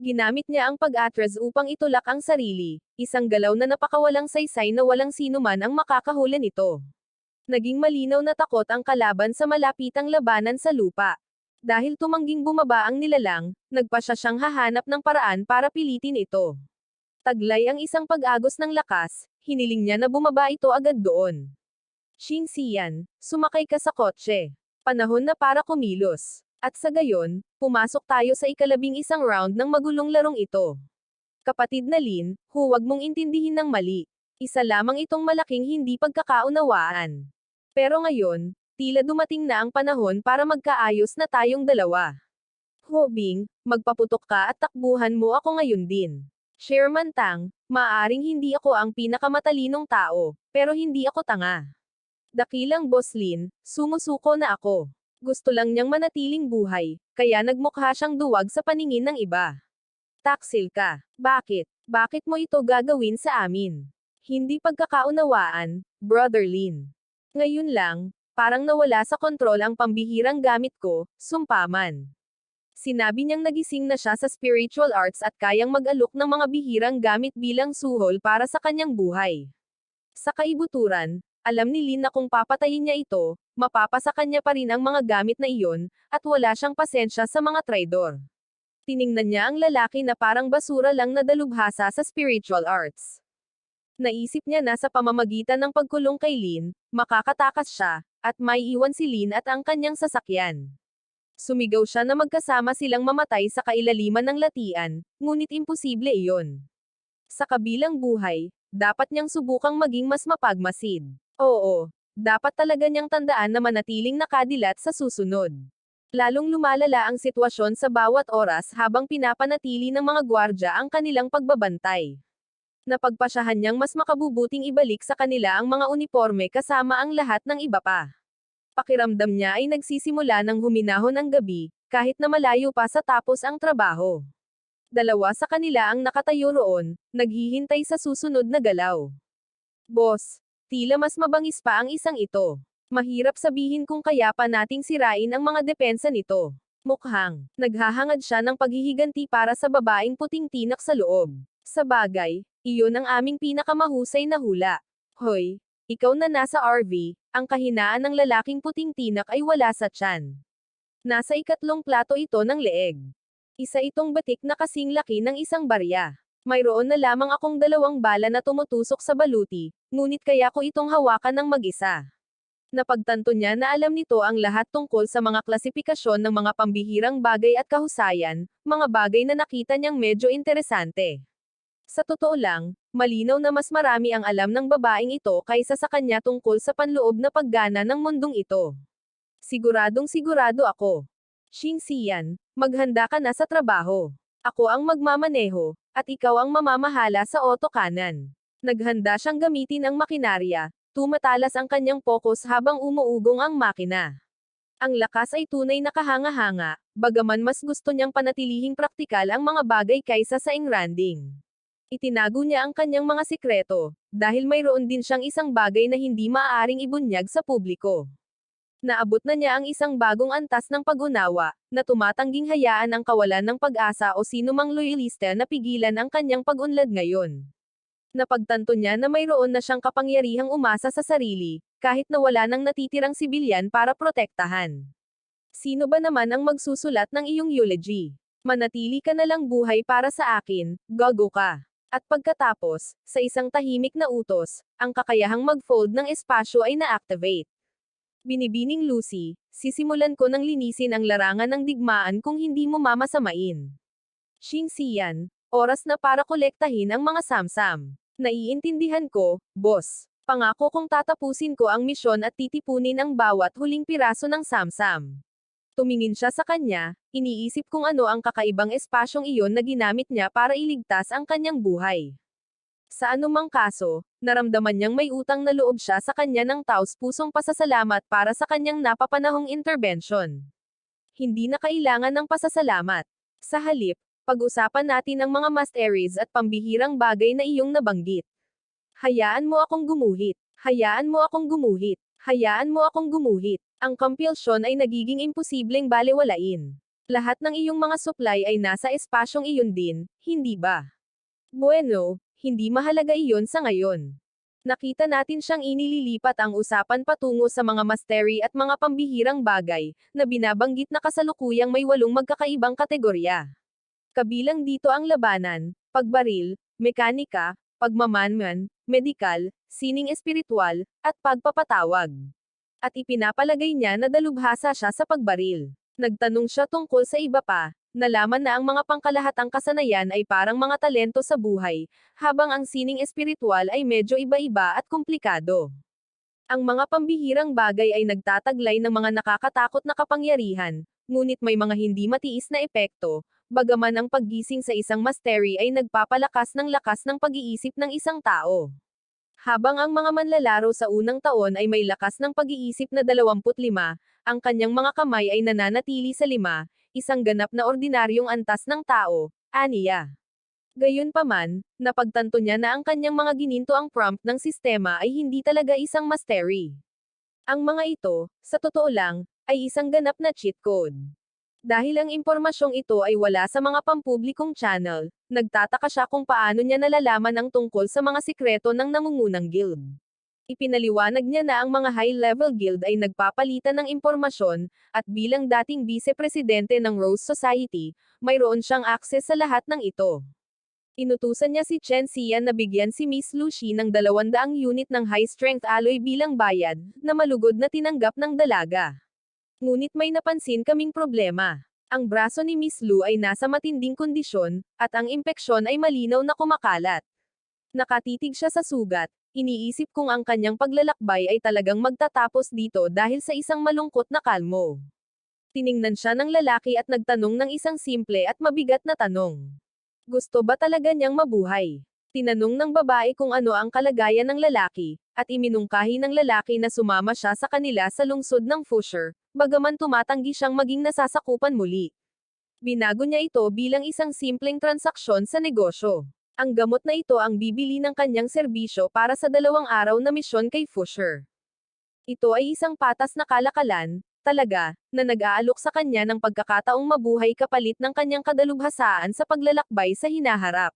Ginamit niya ang pag-atras upang itulak ang sarili, isang galaw na napakawalang saysay na walang sino man ang makakahuli nito. Naging malinaw na takot ang kalaban sa malapitang labanan sa lupa. Dahil tumangging bumaba ang nilalang, nagpa siya siyang hahanap ng paraan para pilitin ito. Taglay ang isang pag-agos ng lakas, hiniling niya na bumaba ito agad doon. Shin Xian, sumakay ka sa kotse. Panahon na para kumilos. At sa gayon, pumasok tayo sa ika-11 round ng magulong larong ito. Kapatid na Lin, huwag mong intindihin ng mali. Isa lamang itong malaking hindi pagkakaunawaan. Pero ngayon, tila dumating na ang panahon para magkaayos na tayong dalawa. Ho Bing, magpaputok ka at takbuhan mo ako ngayon din. Chairman Tang, maaaring hindi ako ang pinakamatalinong tao, pero hindi ako tanga. Dakilang Boss Lin, sumusuko na ako. Gusto lang niyang manatiling buhay, kaya nagmukha siyang duwag sa paningin ng iba. Taksil ka. Bakit? Bakit mo ito gagawin sa amin? Hindi pagkakaunawaan, Brother Lin. Ngayon lang, parang nawala sa kontrol ang pambihirang gamit ko, sumpaman. Sinabi niyang nagising na siya sa spiritual arts at kayang mag-alok ng mga bihirang gamit bilang suhol para sa kanyang buhay. Sa kaibuturan, alam ni Lin na kung papatayin niya ito, mapapasa kanya pa rin ang mga gamit na iyon, at wala siyang pasensya sa mga traidor. Tiningnan niya ang lalaki na parang basura lang na dalubhasa sa spiritual arts. Naisip niya na sa pamamagitan ng pagkulong kay Lin, makakatakas siya, at maiiwan si Lin at ang kanyang sasakyan. Sumigaw siya na magkasama silang mamatay sa kailaliman ng latian, ngunit imposible iyon. Sa kabilang buhay, dapat niyang subukang maging mas mapagmasid. Oo, dapat talaga niyang tandaan na manatiling nakadilat sa susunod. Lalong lumalala ang sitwasyon sa bawat oras habang pinapanatili ng mga gwardya ang kanilang pagbabantay. Napagpasyahan niyang mas makabubuting ibalik sa kanila ang mga uniforme kasama ang lahat ng iba pa. Pakiramdam niya ay nagsisimula ng huminahon ang gabi, kahit na malayo pa sa tapos ang trabaho. Dalawa sa kanila ang nakatayo roon, naghihintay sa susunod na galaw. Boss, tila mas mabangis pa ang isang ito. Mahirap sabihin kung kaya pa nating sirain ang mga depensa nito. Mukhang, naghahangad siya ng paghihiganti para sa babaeng puting tinak sa loob. Sa bagay, iyon ang aming pinakamahusay na hula. Hoy, ikaw na nasa RV, ang kahinaan ng lalaking puting tinak ay wala sa tiyan. Nasa ikatlong plato ito ng leeg. Isa itong batik na kasing laki ng isang barya. Mayroon na lamang akong 2 bala na tumutusok sa baluti, ngunit kaya ko itong hawakan ng mag-isa. Napagtanto niya na alam nito ang lahat tungkol sa mga klasifikasyon ng mga pambihirang bagay at kahusayan, mga bagay na nakita niyang medyo interesante. Sa totoo lang, malinaw na mas marami ang alam ng babaeng ito kaysa sa kanya tungkol sa panloob na paggana ng mundong ito. Siguradong sigurado ako. Xingxian, maghanda ka na sa trabaho. Ako ang magmamaneho, at ikaw ang mamamahala sa oto kanan. Naghanda siyang gamitin ang makinarya, tumatalas ang kanyang focus habang umuugong ang makina. Ang lakas ay tunay na kahanga-hanga, bagaman mas gusto niyang panatilihing praktikal ang mga bagay kaysa sa engranding. Itinago niya ang kanyang mga sikreto, dahil mayroon din siyang isang bagay na hindi maaaring ibunyag sa publiko. Naabot na niya ang isang bagong antas ng pag-unawa, na tumatangging hayaan ang kawalan ng pag-asa o sino mang loyalista na pigilan ang kanyang pag-unlad ngayon. Napagtanto niya na mayroon na siyang kapangyarihang umasa sa sarili, kahit na wala nang natitirang sibilyan para protektahan. Sino ba naman ang magsusulat ng iyong eulogy? Manatili ka na lang buhay para sa akin, gago ka. At pagkatapos, sa isang tahimik na utos, ang kakayahang mag-fold ng espasyo ay na-activate. Binibining Lucy, sisimulan ko ng linisin ang larangan ng digmaan kung hindi mo mamasamain. Xingxian, oras na para kolektahin ang mga samsam. Naiintindihan ko, boss. Pangako kong tatapusin ko ang misyon at titipunin ang bawat huling piraso ng samsam. Tumingin siya sa kanya, iniisip kung ano ang kakaibang espasyong iyon na ginamit niya para iligtas ang kanyang buhay. Sa anumang kaso, naramdaman niyang may utang na loob siya sa kanya ng taos-pusong pasasalamat para sa kanyang napapanahong intervention. Hindi na kailangan ng pasasalamat. Sa halip, pag-usapan natin ang mga mysteries at pambihirang bagay na iyong nabanggit. Hayaan mo akong gumuhit. Hayaan mo akong gumuhit. Hayaan mo akong gumuhit. Ang compulsion ay nagiging imposibleng balewalain. Lahat ng iyong mga supply ay nasa espasyong iyon din, hindi ba? Bueno, hindi mahalaga iyon sa ngayon. Nakita natin siyang inililipat ang usapan patungo sa mga mystery at mga pambihirang bagay, na binabanggit na kasalukuyang may 8 magkakaibang kategorya. Kabilang dito ang labanan, pagbaril, mekanika, pagmamanman, medikal, sining espiritual, at pagpapatawag. At ipinapalagay niya na dalubhasa siya sa pagbaril. Nagtanong siya tungkol sa iba pa, nalaman na ang mga pangkalahatang kasanayan ay parang mga talento sa buhay, habang ang sining espiritual ay medyo iba-iba at komplikado. Ang mga pambihirang bagay ay nagtataglay ng mga nakakatakot na kapangyarihan, ngunit may mga hindi matiis na epekto, bagaman ang paggising sa isang mastery ay nagpapalakas ng lakas ng pag-iisip ng isang tao. Habang ang mga manlalaro sa unang taon ay may lakas ng pag-iisip na 25, ang kanyang mga kamay ay nananatili sa 5, isang ganap na ordinaryong antas ng tao, aniya. Gayunpaman, napagtanto niya na ang kanyang mga gininto ang prompt ng sistema ay hindi talaga isang mastery. Ang mga ito, sa totoo lang, ay isang ganap na cheat code. Dahil ang impormasyong ito ay wala sa mga pampublikong channel, nagtataka siya kung paano niya nalalaman ang tungkol sa mga sikreto ng nangungunang guild. Ipinaliwanag niya na ang mga high-level guild ay nagpapalitan ng impormasyon, at bilang dating vice-presidente ng Rose Society, mayroon siyang akses sa lahat ng ito. Inutusan niya si Chen Xian na bigyan si Miss Lucy ng 200 unit ng high-strength alloy bilang bayad, na malugod na tinanggap ng dalaga. Ngunit may napansin kaming problema. Ang braso ni Miss Lu ay nasa matinding kondisyon, at ang impeksyon ay malinaw na kumakalat. Nakatitig siya sa sugat, iniisip kung ang kanyang paglalakbay ay talagang magtatapos dito dahil sa isang malungkot na kalmo. Tiningnan siya ng lalaki at nagtanong ng isang simple at mabigat na tanong. Gusto ba talaga niyang mabuhay? Tinanong ng babae kung ano ang kalagayan ng lalaki, at iminungkahi ng lalaki na sumama siya sa kanila sa lungsod ng Fusher, bagaman tumatanggi siyang maging nasasakupan muli. Binago niya ito bilang isang simpleng transaksyon sa negosyo. Ang gamot na ito ang bibili ng kanyang serbisyo para sa 2 araw na misyon kay Fusher. Ito ay isang patas na kalakalan, talaga, na nag-aalok sa kanya ng pagkakataong mabuhay kapalit ng kanyang kadalubhasaan sa paglalakbay sa hinaharap.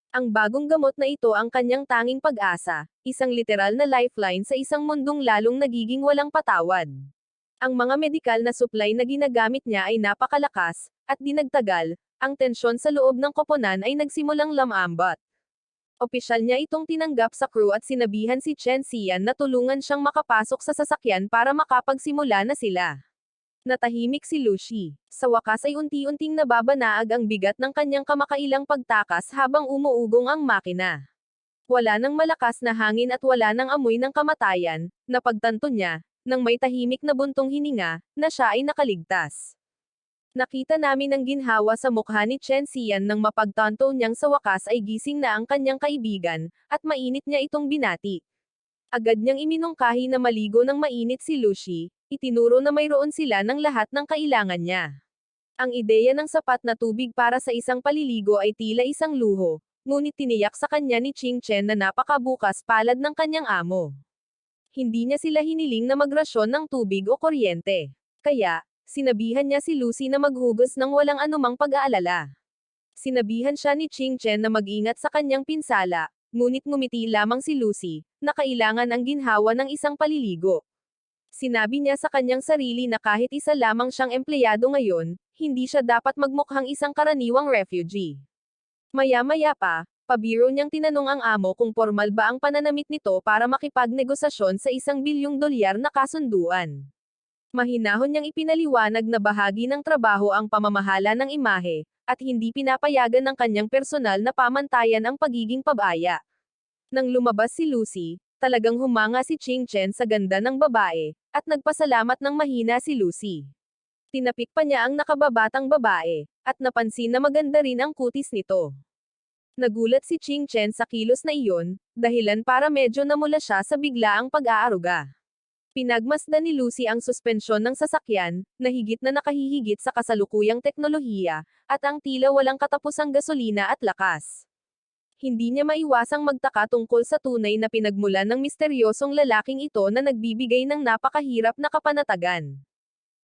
Ang bagong gamot na ito ang kanyang tanging pag-asa, isang literal na lifeline sa isang mundong lalong nagiging walang patawad. Ang mga medikal na supply na ginagamit niya ay napakalakas, at dinagtagal, ang tensyon sa loob ng koponan ay nagsimulang lumambat. Opisyal niya itong tinanggap sa crew at sinabihan si Chen Xian na tulungan siyang makapasok sa sasakyan para makapagsimula na sila. Natahimik si Lucy. Sa wakas ay unti-unting nababanaag ang bigat ng kanyang kamakailang pagtakas habang umuugong ang makina. Wala nang malakas na hangin at wala nang amoy ng kamatayan, napagtanto niya, nang may tahimik na buntong hininga, na siya ay nakaligtas. Nakita namin ang ginhawa sa mukha ni Chen Xian nang mapagtanto niyang sa wakas ay gising na ang kanyang kaibigan, at mainit niya itong binati. Agad niyang iminungkahi na maligo ng mainit si Lucy, itinuro na mayroon sila ng lahat ng kailangan niya. Ang ideya ng sapat na tubig para sa isang paliligo ay tila isang luho, ngunit tiniyak sa kanya ni Ching Chen na napakabukas palad ng kanyang amo. Hindi niya sila hiniling na magrasyon ng tubig o kuryente. Kaya, sinabihan niya si Lucy na maghugos ng walang anumang pag-aalala. Sinabihan siya ni Ching Chen na mag-ingat sa kanyang pinsala, ngunit ngumiti lamang si Lucy, na kailangan ang ginhawa ng isang paliligo. Sinabi niya sa kanyang sarili na kahit isa lamang siyang empleyado ngayon, hindi siya dapat magmukhang isang karaniwang refugee. Maya-maya pa, pabiro niyang tinanong ang amo kung formal ba ang pananamit nito para makipagnegosasyon sa $1 bilyon na kasunduan. Mahinahon niyang ipinaliwanag na bahagi ng trabaho ang pamamahala ng imahe, at hindi pinapayagan ng kanyang personal na pamantayan ang pagiging pabaya. Nang lumabas si Lucy, talagang humanga si Ching Chen sa ganda ng babae, at nagpasalamat ng mahina si Lucy. Tinapik pa niya ang nakababatang babae, at napansin na maganda rin ang kutis nito. Nagulat si Ching Chen sa kilos na iyon, dahilan para medyo namula siya sa biglaang pag-aaruga. Pinagmasdan ni Lucy ang suspensyon ng sasakyan, na higit na nakahihigit sa kasalukuyang teknolohiya, at ang tila walang katapusang gasolina at lakas. Hindi niya maiwasang magtaka tungkol sa tunay na pinagmulan ng misteryosong lalaking ito na nagbibigay ng napakahirap na kapanatagan.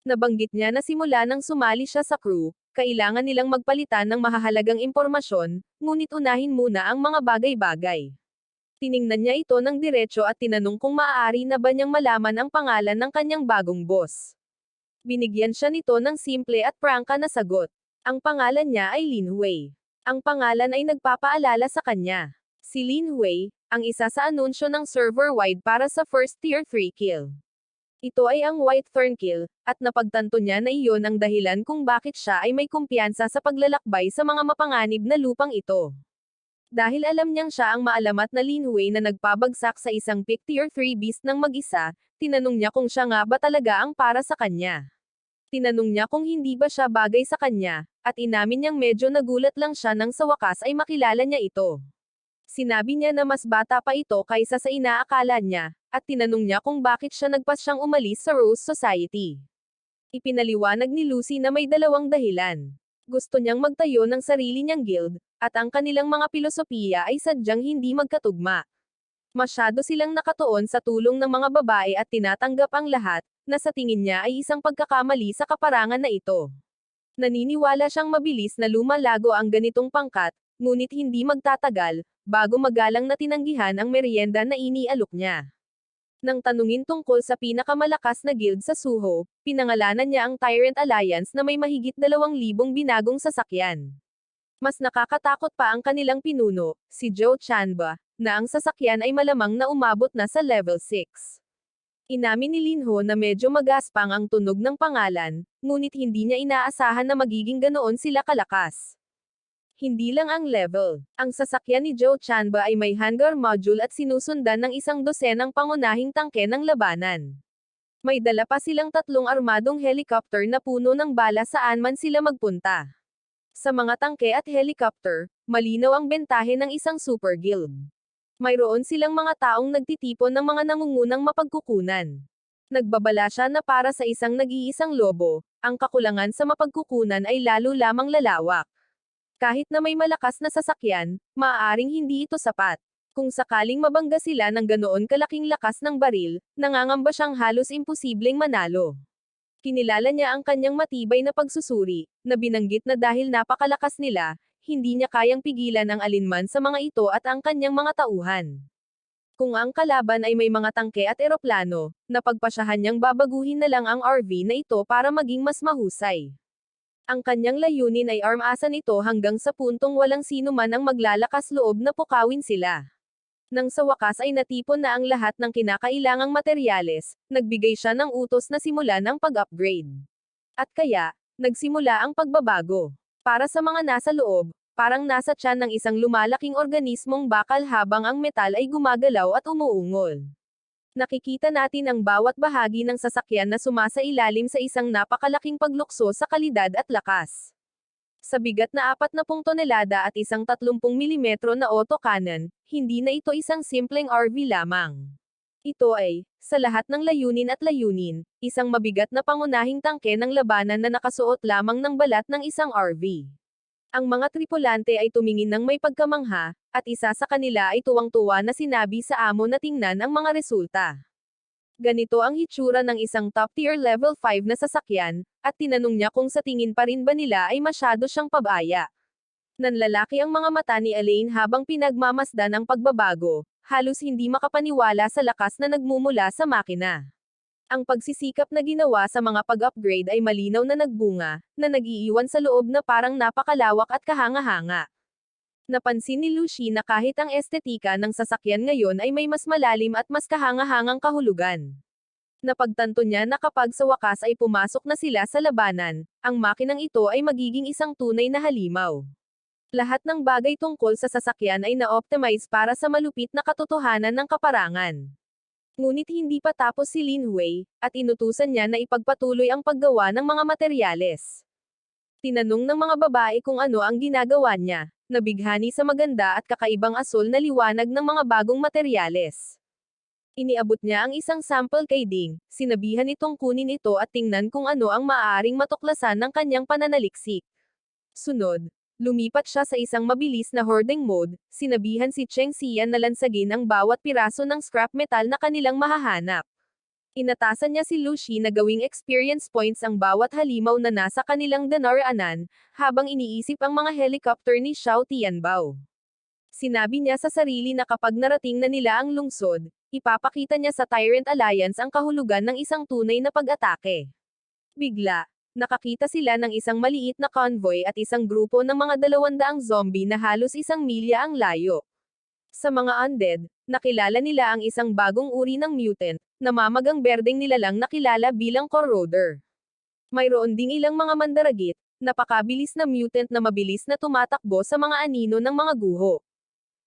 Nabanggit niya na simula nang sumali siya sa crew, kailangan nilang magpalitan ng mahahalagang impormasyon, ngunit unahin muna ang mga bagay-bagay. Tiningnan niya ito ng diretso at tinanong kung maaari na ba niyang malaman ang pangalan ng kanyang bagong boss. Binigyan siya nito ng simple at prangka na sagot. Ang pangalan niya ay Lin Hui. Ang pangalan ay nagpapaalala sa kanya. Si Lin Hui, ang isa sa anunsyo ng server-wide para sa first tier 3 kill. Ito ay ang White Thorn Kill, at napagtanto niya na iyon ang dahilan kung bakit siya ay may kumpiyansa sa paglalakbay sa mga mapanganib na lupang ito. Dahil alam niyang siya ang maalamat na Lin Hui na nagpabagsak sa isang Pick Tier 3 beast ng mag-isa, tinanong niya kung siya nga ba talaga ang para sa kanya. Tinanong niya kung hindi ba siya bagay sa kanya, at inamin niyang medyo nagulat lang siya nang sa wakas ay makilala niya ito. Sinabi niya na mas bata pa ito kaysa sa inaakala niya, at tinanong niya kung bakit siya nagpas siyang umalis sa Rose Society. Ipinaliwanag ni Lucy na may dalawang dahilan. Gusto niyang magtayo ng sarili niyang guild, at ang kanilang mga pilosopiya ay sadyang hindi magkatugma. Masyado silang nakatuon sa tulong ng mga babae at tinatanggap ang lahat, na sa tingin niya ay isang pagkakamali sa kaparangan na ito. Naniniwala siyang mabilis na lumalago ang ganitong pangkat, ngunit hindi magtatagal, bago magalang na tinanggihan ang merienda na inialok niya. Nang tanungin tungkol sa pinakamalakas na guild sa Suho, pinangalanan niya ang Tyrant Alliance na may mahigit 2,000 binagong sasakyan. Mas nakakatakot pa ang kanilang pinuno, si Zhou Chanba, na ang sasakyan ay malamang na umabot na sa level 6. Inamin ni Lin Ho na medyo magaspang ang tunog ng pangalan, ngunit hindi niya inaasahan na magiging ganoon sila kalakas. Hindi lang ang level. Ang sasakyan ni Zhou Chanba ay may hangar module at sinusundan ng 100 pangunahing tangke ng labanan. May dala pa silang 3 armadong helicopter na puno ng bala saan man sila magpunta. Sa mga tangke at helicopter, malinaw ang bentahe ng isang super guild. Mayroon silang mga taong nagtitipon ng mga nangungunang mapagkukunan. Nagbabala siya na para sa isang nag-iisang lobo, ang kakulangan sa mapagkukunan ay lalo lamang lalawak. Kahit na may malakas na sasakyan, maaaring hindi ito sapat. Kung sakaling mabangga sila ng ganoon kalaking lakas ng baril, nangangamba siyang halos imposibleng manalo. Kinilala niya ang kanyang matibay na pagsusuri, na binanggit na dahil napakalakas nila, hindi niya kayang pigilan ang alinman sa mga ito at ang kanyang mga tauhan. Kung ang kalaban ay may mga tangke at eroplano, napagpasyahan niyang babaguhin na lang ang RV na ito para maging mas mahusay. Ang kanyang layunin ay armasan ito hanggang sa puntong walang sino man ang maglalakas loob na pukawin sila. Nang sa wakas ay natipon na ang lahat ng kinakailangang materyales, nagbigay siya ng utos na simulan ang pag-upgrade. At kaya, nagsimula ang pagbabago. Para sa mga nasa loob, parang nasa tiyan ng isang lumalaking organismong bakal habang ang metal ay gumagalaw at umuungol. Nakikita natin ang bawat bahagi ng sasakyan na sumasailalim sa isang napakalaking paglukso sa kalidad at lakas. Sa bigat na 40 tonelada at isang 30 milimetro na autocannon, hindi na ito isang simpleng RV lamang. Ito ay, sa lahat ng layunin, isang mabigat na pangunahing tangke ng labanan na nakasuot lamang ng balat ng isang RV. Ang mga tripulante ay tumingin ng may pagkamangha, at isa sa kanila ay tuwang-tuwa na sinabi sa amo na tingnan ang mga resulta. Ganito ang hitsura ng isang top-tier level 5 na sasakyan, at tinanong niya kung sa tingin pa rin ba nila ay masyado siyang pabaya. Nanlalaki ang mga mata ni Elaine habang pinagmamasdan ang pagbabago, halos hindi makapaniwala sa lakas na nagmumula sa makina. Ang pagsisikap na ginawa sa mga pag-upgrade ay malinaw na nagbunga, na nag-iiwan sa loob na parang napakalawak at kahanga-hanga. Napansin ni Lucy na kahit ang estetika ng sasakyan ngayon ay may mas malalim at mas kahanga-hangang kahulugan. Napagtanto niya na kapag sa wakas ay pumasok na sila sa labanan, ang makinang ito ay magiging isang tunay na halimaw. Lahat ng bagay tungkol sa sasakyan ay na-optimize para sa malupit na katotohanan ng kaparangan. Ngunit hindi pa tapos si Lin Hui, at inutusan niya na ipagpatuloy ang paggawa ng mga materyales. Tinanong ng mga babae kung ano ang ginagawa niya, nabighani sa maganda at kakaibang asul na liwanag ng mga bagong materyales. Iniabot niya ang isang sample kay Ding, sinabihan itong kunin ito at tingnan kung ano ang maaaring matuklasan ng kanyang pananaliksik. Sunod, lumipat siya sa isang mabilis na hoarding mode, sinabihan si Cheng Xian na lansagin ang bawat piraso ng scrap metal na kanilang mahahanap. Inatasan niya si Lucy na gawing experience points ang bawat halimaw na nasa kanilang dinaraanan, habang iniisip ang mga helicopter ni Xiao Tianbao. Sinabi niya sa sarili na kapag narating na nila ang lungsod, ipapakita niya sa Tyrant Alliance ang kahulugan ng isang tunay na pag-atake. Bigla, nakakita sila ng isang maliit na convoy at isang grupo ng mga 200 zombie na halos 1 milya ang layo. Sa mga undead, nakilala nila ang isang bagong uri ng mutant, na mamagang berdeng nilalang nakilala bilang corroder. Mayroon ding ilang mga mandaragit, napakabilis na mutant na mabilis na tumatakbo sa mga anino ng mga guho.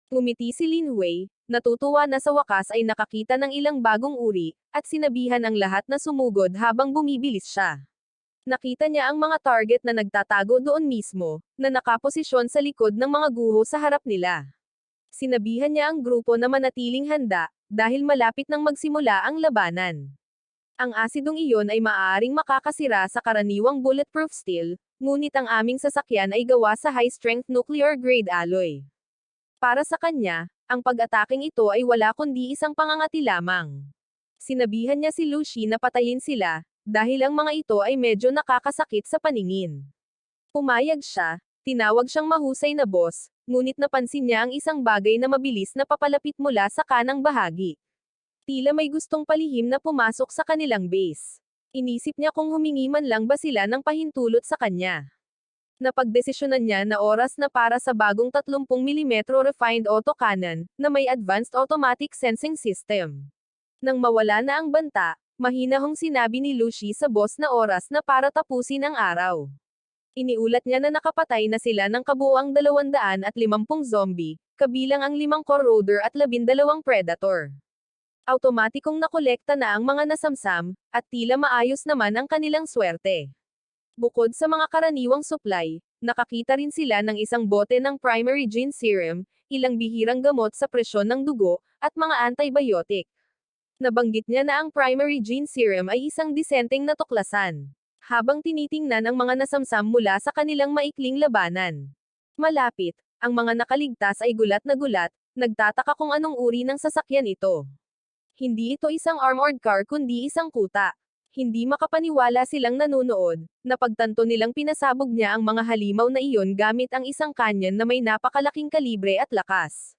Ngumiti si Lin Hui, natutuwa na sa wakas ay nakakita ng ilang bagong uri, at sinabihan ang lahat na sumugod habang bumibilis siya. Nakita niya ang mga target na nagtatago doon mismo, na nakaposisyon sa likod ng mga guho sa harap nila. Sinabihan niya ang grupo na manatiling handa, dahil malapit nang magsimula ang labanan. Ang asidong iyon ay maaaring makakasira sa karaniwang bulletproof steel, ngunit ang aming sasakyan ay gawa sa high-strength nuclear-grade alloy. Para sa kanya, ang pag-ataking ito ay wala kundi isang pangangati lamang. Sinabihan niya si Lucy na patayin sila, dahil ang mga ito ay medyo nakakasakit sa paningin. Pumayag siya, tinawag siyang mahusay na boss, ngunit napansin niya ang isang bagay na mabilis na papalapit mula sa kanang bahagi. Tila may gustong palihim na pumasok sa kanilang base. Inisip niya kung humingi man lang ba sila ng pahintulot sa kanya. Napagdesisyonan niya na oras na para sa bagong 30 mm refined autocannon, na may advanced automatic sensing system. Nang mawala na ang banta, mahinahong sinabi ni Lucy sa boss na oras na para tapusin ang araw. Iniulat niya na nakapatay na sila ng kabuuang 250 zombie, kabilang ang 5 corroder at 12 predator. Automatikong nakolekta na ang mga nasamsam, at tila maayos naman ang kanilang swerte. Bukod sa mga karaniwang supply, nakakita rin sila ng isang bote ng primary gene serum, ilang bihirang gamot sa presyon ng dugo, at mga antibiotic. Nabanggit niya na ang primary gene serum ay isang disenteng na tuklasan. Habang tinitingnan ang mga nasamsam mula sa kanilang maikling labanan. Malapit, ang mga nakaligtas ay gulat na gulat, nagtataka kung anong uri ng sasakyan ito. Hindi ito isang armored car kundi isang kuta. Hindi makapaniwala silang nanunood, napagtanto nilang pinasabog niya ang mga halimaw na iyon gamit ang isang canyon na may napakalaking kalibre at lakas.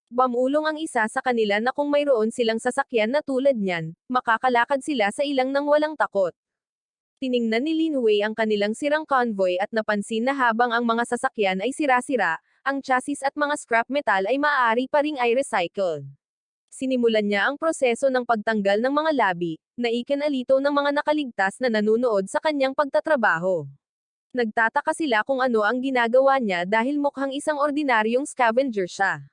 Bamulong ang isa sa kanila na kung mayroon silang sasakyan na tulad niyan, makakalakad sila sa ilang nang walang takot. Tiningnan ni Lin Wei ang kanilang sirang convoy at napansin na habang ang mga sasakyan ay sira-sira, ang chassis at mga scrap metal ay maaari pa ring i-recycle. Sinimulan niya ang proseso ng pagtanggal ng mga labi, na ikinalito ng mga nakaligtas na nanunood sa kanyang pagtatrabaho. Nagtataka sila kung ano ang ginagawa niya dahil mukhang isang ordinaryong scavenger siya.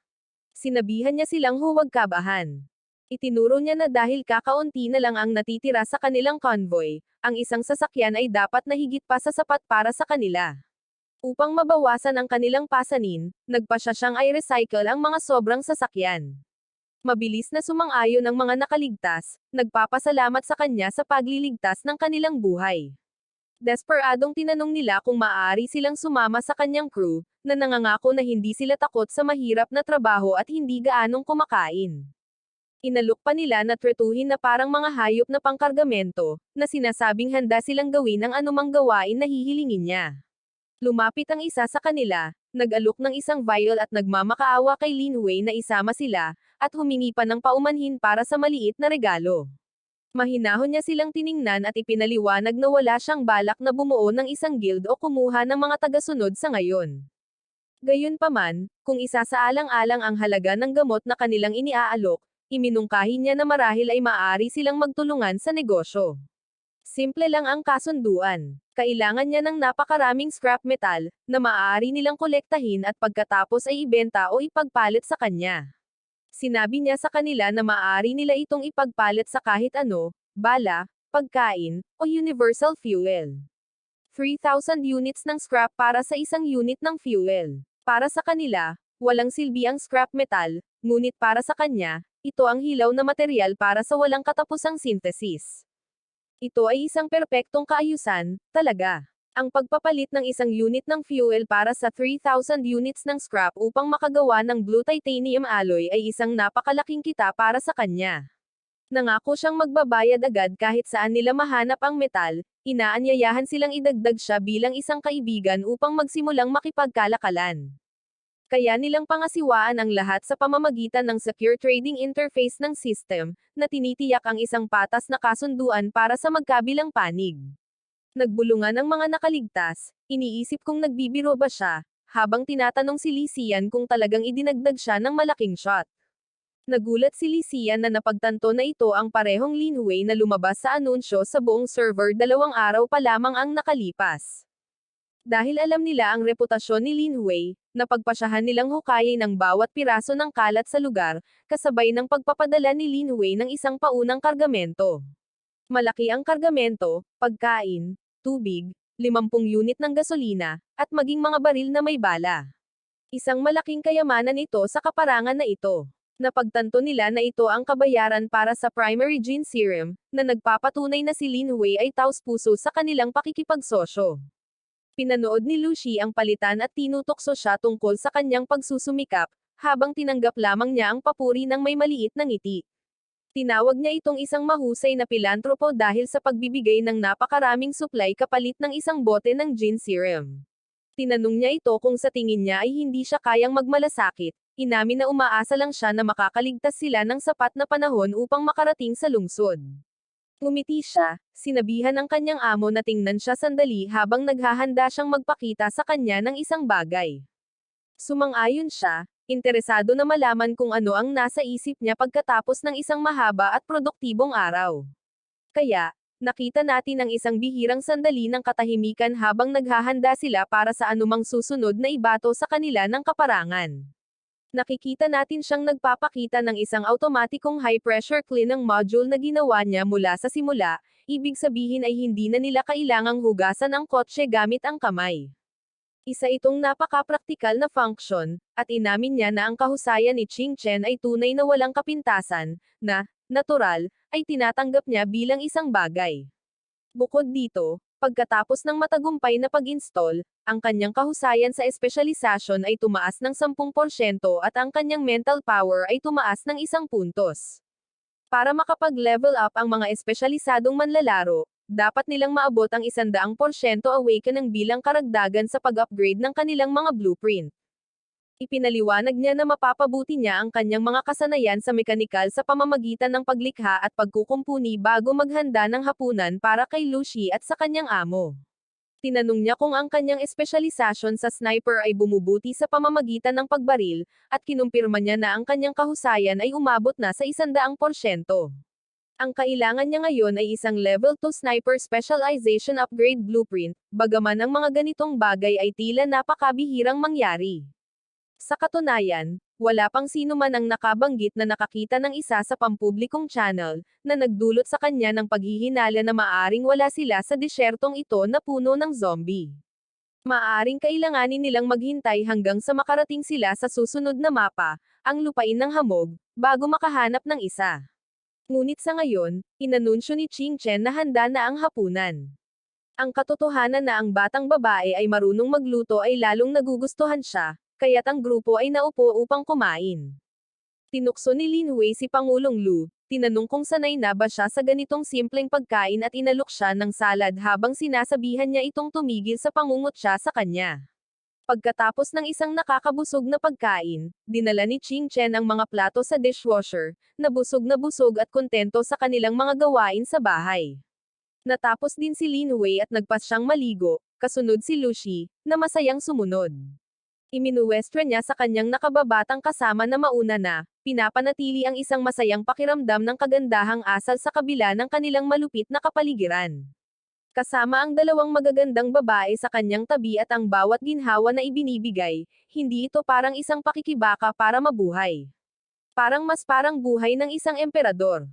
Sinabihan niya silang huwag kabahan. Itinuro niya na dahil kakaunti na lang ang natitira sa kanilang convoy, ang isang sasakyan ay dapat na higit pa sa sapat para sa kanila. Upang mabawasan ang kanilang pasanin, nagpasya siyang i-recycle ang mga sobrang sasakyan. Mabilis na sumang-ayon ang mga nakaligtas, nagpapasalamat sa kanya sa pagliligtas ng kanilang buhay. Desperadong tinanong nila kung maaari silang sumama sa kanyang crew, na nangangako na hindi sila takot sa mahirap na trabaho at hindi gaanong kumakain. Inalok pa nila na tretuhin na parang mga hayop na pangkargamento, na sinasabing handa silang gawin ang anumang gawain na hihilingin niya. Lumapit ang isa sa kanila, nag-alok ng isang vial at nagmamakaawa kay Lin Wei na isama sila, at humingi pa ng paumanhin para sa maliit na regalo. Mahinahon niya silang tiningnan at ipinaliwanag na wala siyang balak na bumuo ng isang guild o kumuha ng mga tagasunod sa ngayon. Gayunpaman, kung isasaalang-alang ang halaga ng gamot na kanilang iniaalok, iminungkahi niya na marahil ay maaari silang magtulungan sa negosyo. Simple lang ang kasunduan. Kailangan niya ng napakaraming scrap metal, na maaari nilang kolektahin at pagkatapos ay ibenta o ipagpalit sa kanya. Sinabi niya sa kanila na maaari nila itong ipagpalit sa kahit ano, bala, pagkain, o universal fuel. 3,000 units ng scrap para sa isang unit ng fuel. Para sa kanila, walang silbi ang scrap metal, ngunit para sa kanya, ito ang hilaw na material para sa walang katapusang synthesis. Ito ay isang perpektong kaayusan, talaga. Ang pagpapalit ng isang unit ng fuel para sa 3,000 units ng scrap upang makagawa ng blue titanium alloy ay isang napakalaking kita para sa kanya. Nangako siyang magbabayad agad kahit saan nila mahanap ang metal, inaanyayahan silang idagdag siya bilang isang kaibigan upang magsimulang makipagkalakalan. Kaya nilang pangasiwaan ang lahat sa pamamagitan ng secure trading interface ng system, na tinitiyak ang isang patas na kasunduan para sa magkabilang panig. Nagbulungan ang mga nakaligtas, iniisip kung nagbibiro ba siya, habang tinatanong si Li Xian kung talagang idinagdag siya ng malaking shot. Nagulat si Li Xian na napagtanto na ito ang parehong Lin Wei na lumabas sa anunsyo sa buong server 2 araw pa lamang ang nakalipas. Dahil alam nila ang reputasyon ni Lin Wei, napagpasyahan nilang hukayin ang bawat piraso ng kalat sa lugar, kasabay ng pagpapadala ni Lin Wei ng isang paunang kargamento. Malaki ang kargamento, pagkain, tubig, 50 unit ng gasolina, at maging mga baril na may bala. Isang malaking kayamanan ito sa kaparangan na ito. Napagtanto nila na ito ang kabayaran para sa primary gene serum, na nagpapatunay na si Lin Wei ay taos-puso sa kanilang pakikipagsosyo. Pinanood ni Lucy ang palitan at tinutokso siya tungkol sa kanyang pagsusumikap, habang tinanggap lamang niya ang papuri ng may maliit na ngiti. Tinawag niya itong isang mahusay na pilantropo dahil sa pagbibigay ng napakaraming supply kapalit ng isang bote ng gene serum. Tinanong niya ito kung sa tingin niya ay hindi siya kayang magmalasakit, inamin na umaasa lang siya na makakaligtas sila ng sapat na panahon upang makarating sa lungsod. Ngumiti siya, sinabihan ng kanyang amo na tingnan siya sandali habang naghahanda siyang magpakita sa kanya ng isang bagay. Sumang-ayon siya, interesado na malaman kung ano ang nasa isip niya pagkatapos ng isang mahaba at produktibong araw. Kaya, nakita natin ang isang bihirang sandali ng katahimikan habang naghahanda sila para sa anumang susunod na ibato sa kanila ng kaparangan. Nakikita natin siyang nagpapakita ng isang automatikong high-pressure cleaning module na ginawa niya mula sa simula, ibig sabihin ay hindi na nila kailangang hugasan ang kotse gamit ang kamay. Isa itong napaka-praktikal na function, at inamin niya na ang kahusayan ni Ching Chen ay tunay na walang kapintasan, na, natural, ay tinatanggap niya bilang isang bagay. Bukod dito, pagkatapos ng matagumpay na pag-install, ang kanyang kahusayan sa espesyalisasyon ay tumaas ng 10% at ang kanyang mental power ay tumaas ng 1 puntos. Para makapag-level up ang mga espesyalisadong manlalaro, dapat nilang maabot ang 100% awakening bilang karagdagan sa pag-upgrade ng kanilang mga blueprint. Ipinaliwanag niya na mapapabuti niya ang kanyang mga kasanayan sa mekanikal sa pamamagitan ng paglikha at pagkukumpuni bago maghanda ng hapunan para kay Lucy at sa kanyang amo. Tinanong niya kung ang kanyang espesyalisasyon sa sniper ay bumubuti sa pamamagitan ng pagbaril, at kinumpirma niya na ang kanyang kahusayan ay umabot na sa 100%. Ang kailangan niya ngayon ay isang Level 2 Sniper Specialization Upgrade Blueprint, bagaman ang mga ganitong bagay ay tila napakabihirang mangyari. Sa katunayan, wala pang sino man ang nakabanggit na nakakita ng isa sa pampublikong channel, na nagdulot sa kanya ng paghihinala na maaring wala sila sa disyertong ito na puno ng zombie. Maaring kailanganin nilang maghintay hanggang sa makarating sila sa susunod na mapa, ang lupain ng hamog, bago makahanap ng isa. Ngunit sa ngayon, inanunsyo ni Ching Chen na handa na ang hapunan. Ang katotohanan na ang batang babae ay marunong magluto ay lalong nagugustuhan siya, kaya't ang grupo ay naupo upang kumain. Tinukso ni Lin Hui si Pangulong Lu, tinanong kung sanay na ba siya sa ganitong simpleng pagkain at inalok siya ng salad habang sinasabihan niya itong tumigil sa pangungutya sa kanya. Pagkatapos ng isang nakakabusog na pagkain, dinala ni Ching Chen ang mga plato sa dishwasher, na busog at kontento sa kanilang mga gawain sa bahay. Natapos din si Lin Hui at nagpas siyang maligo, kasunod si Lucy, na masayang sumunod. Iminuwestra niya sa kanyang nakababatang kasama na mauna na, pinapanatili ang isang masayang pakiramdam ng kagandahang asal sa kabila ng kanilang malupit na kapaligiran. Kasama ang dalawang magagandang babae sa kanyang tabi at ang bawat ginhawa na ibinibigay, hindi ito parang isang pakikibaka para mabuhay. Parang buhay ng isang emperador.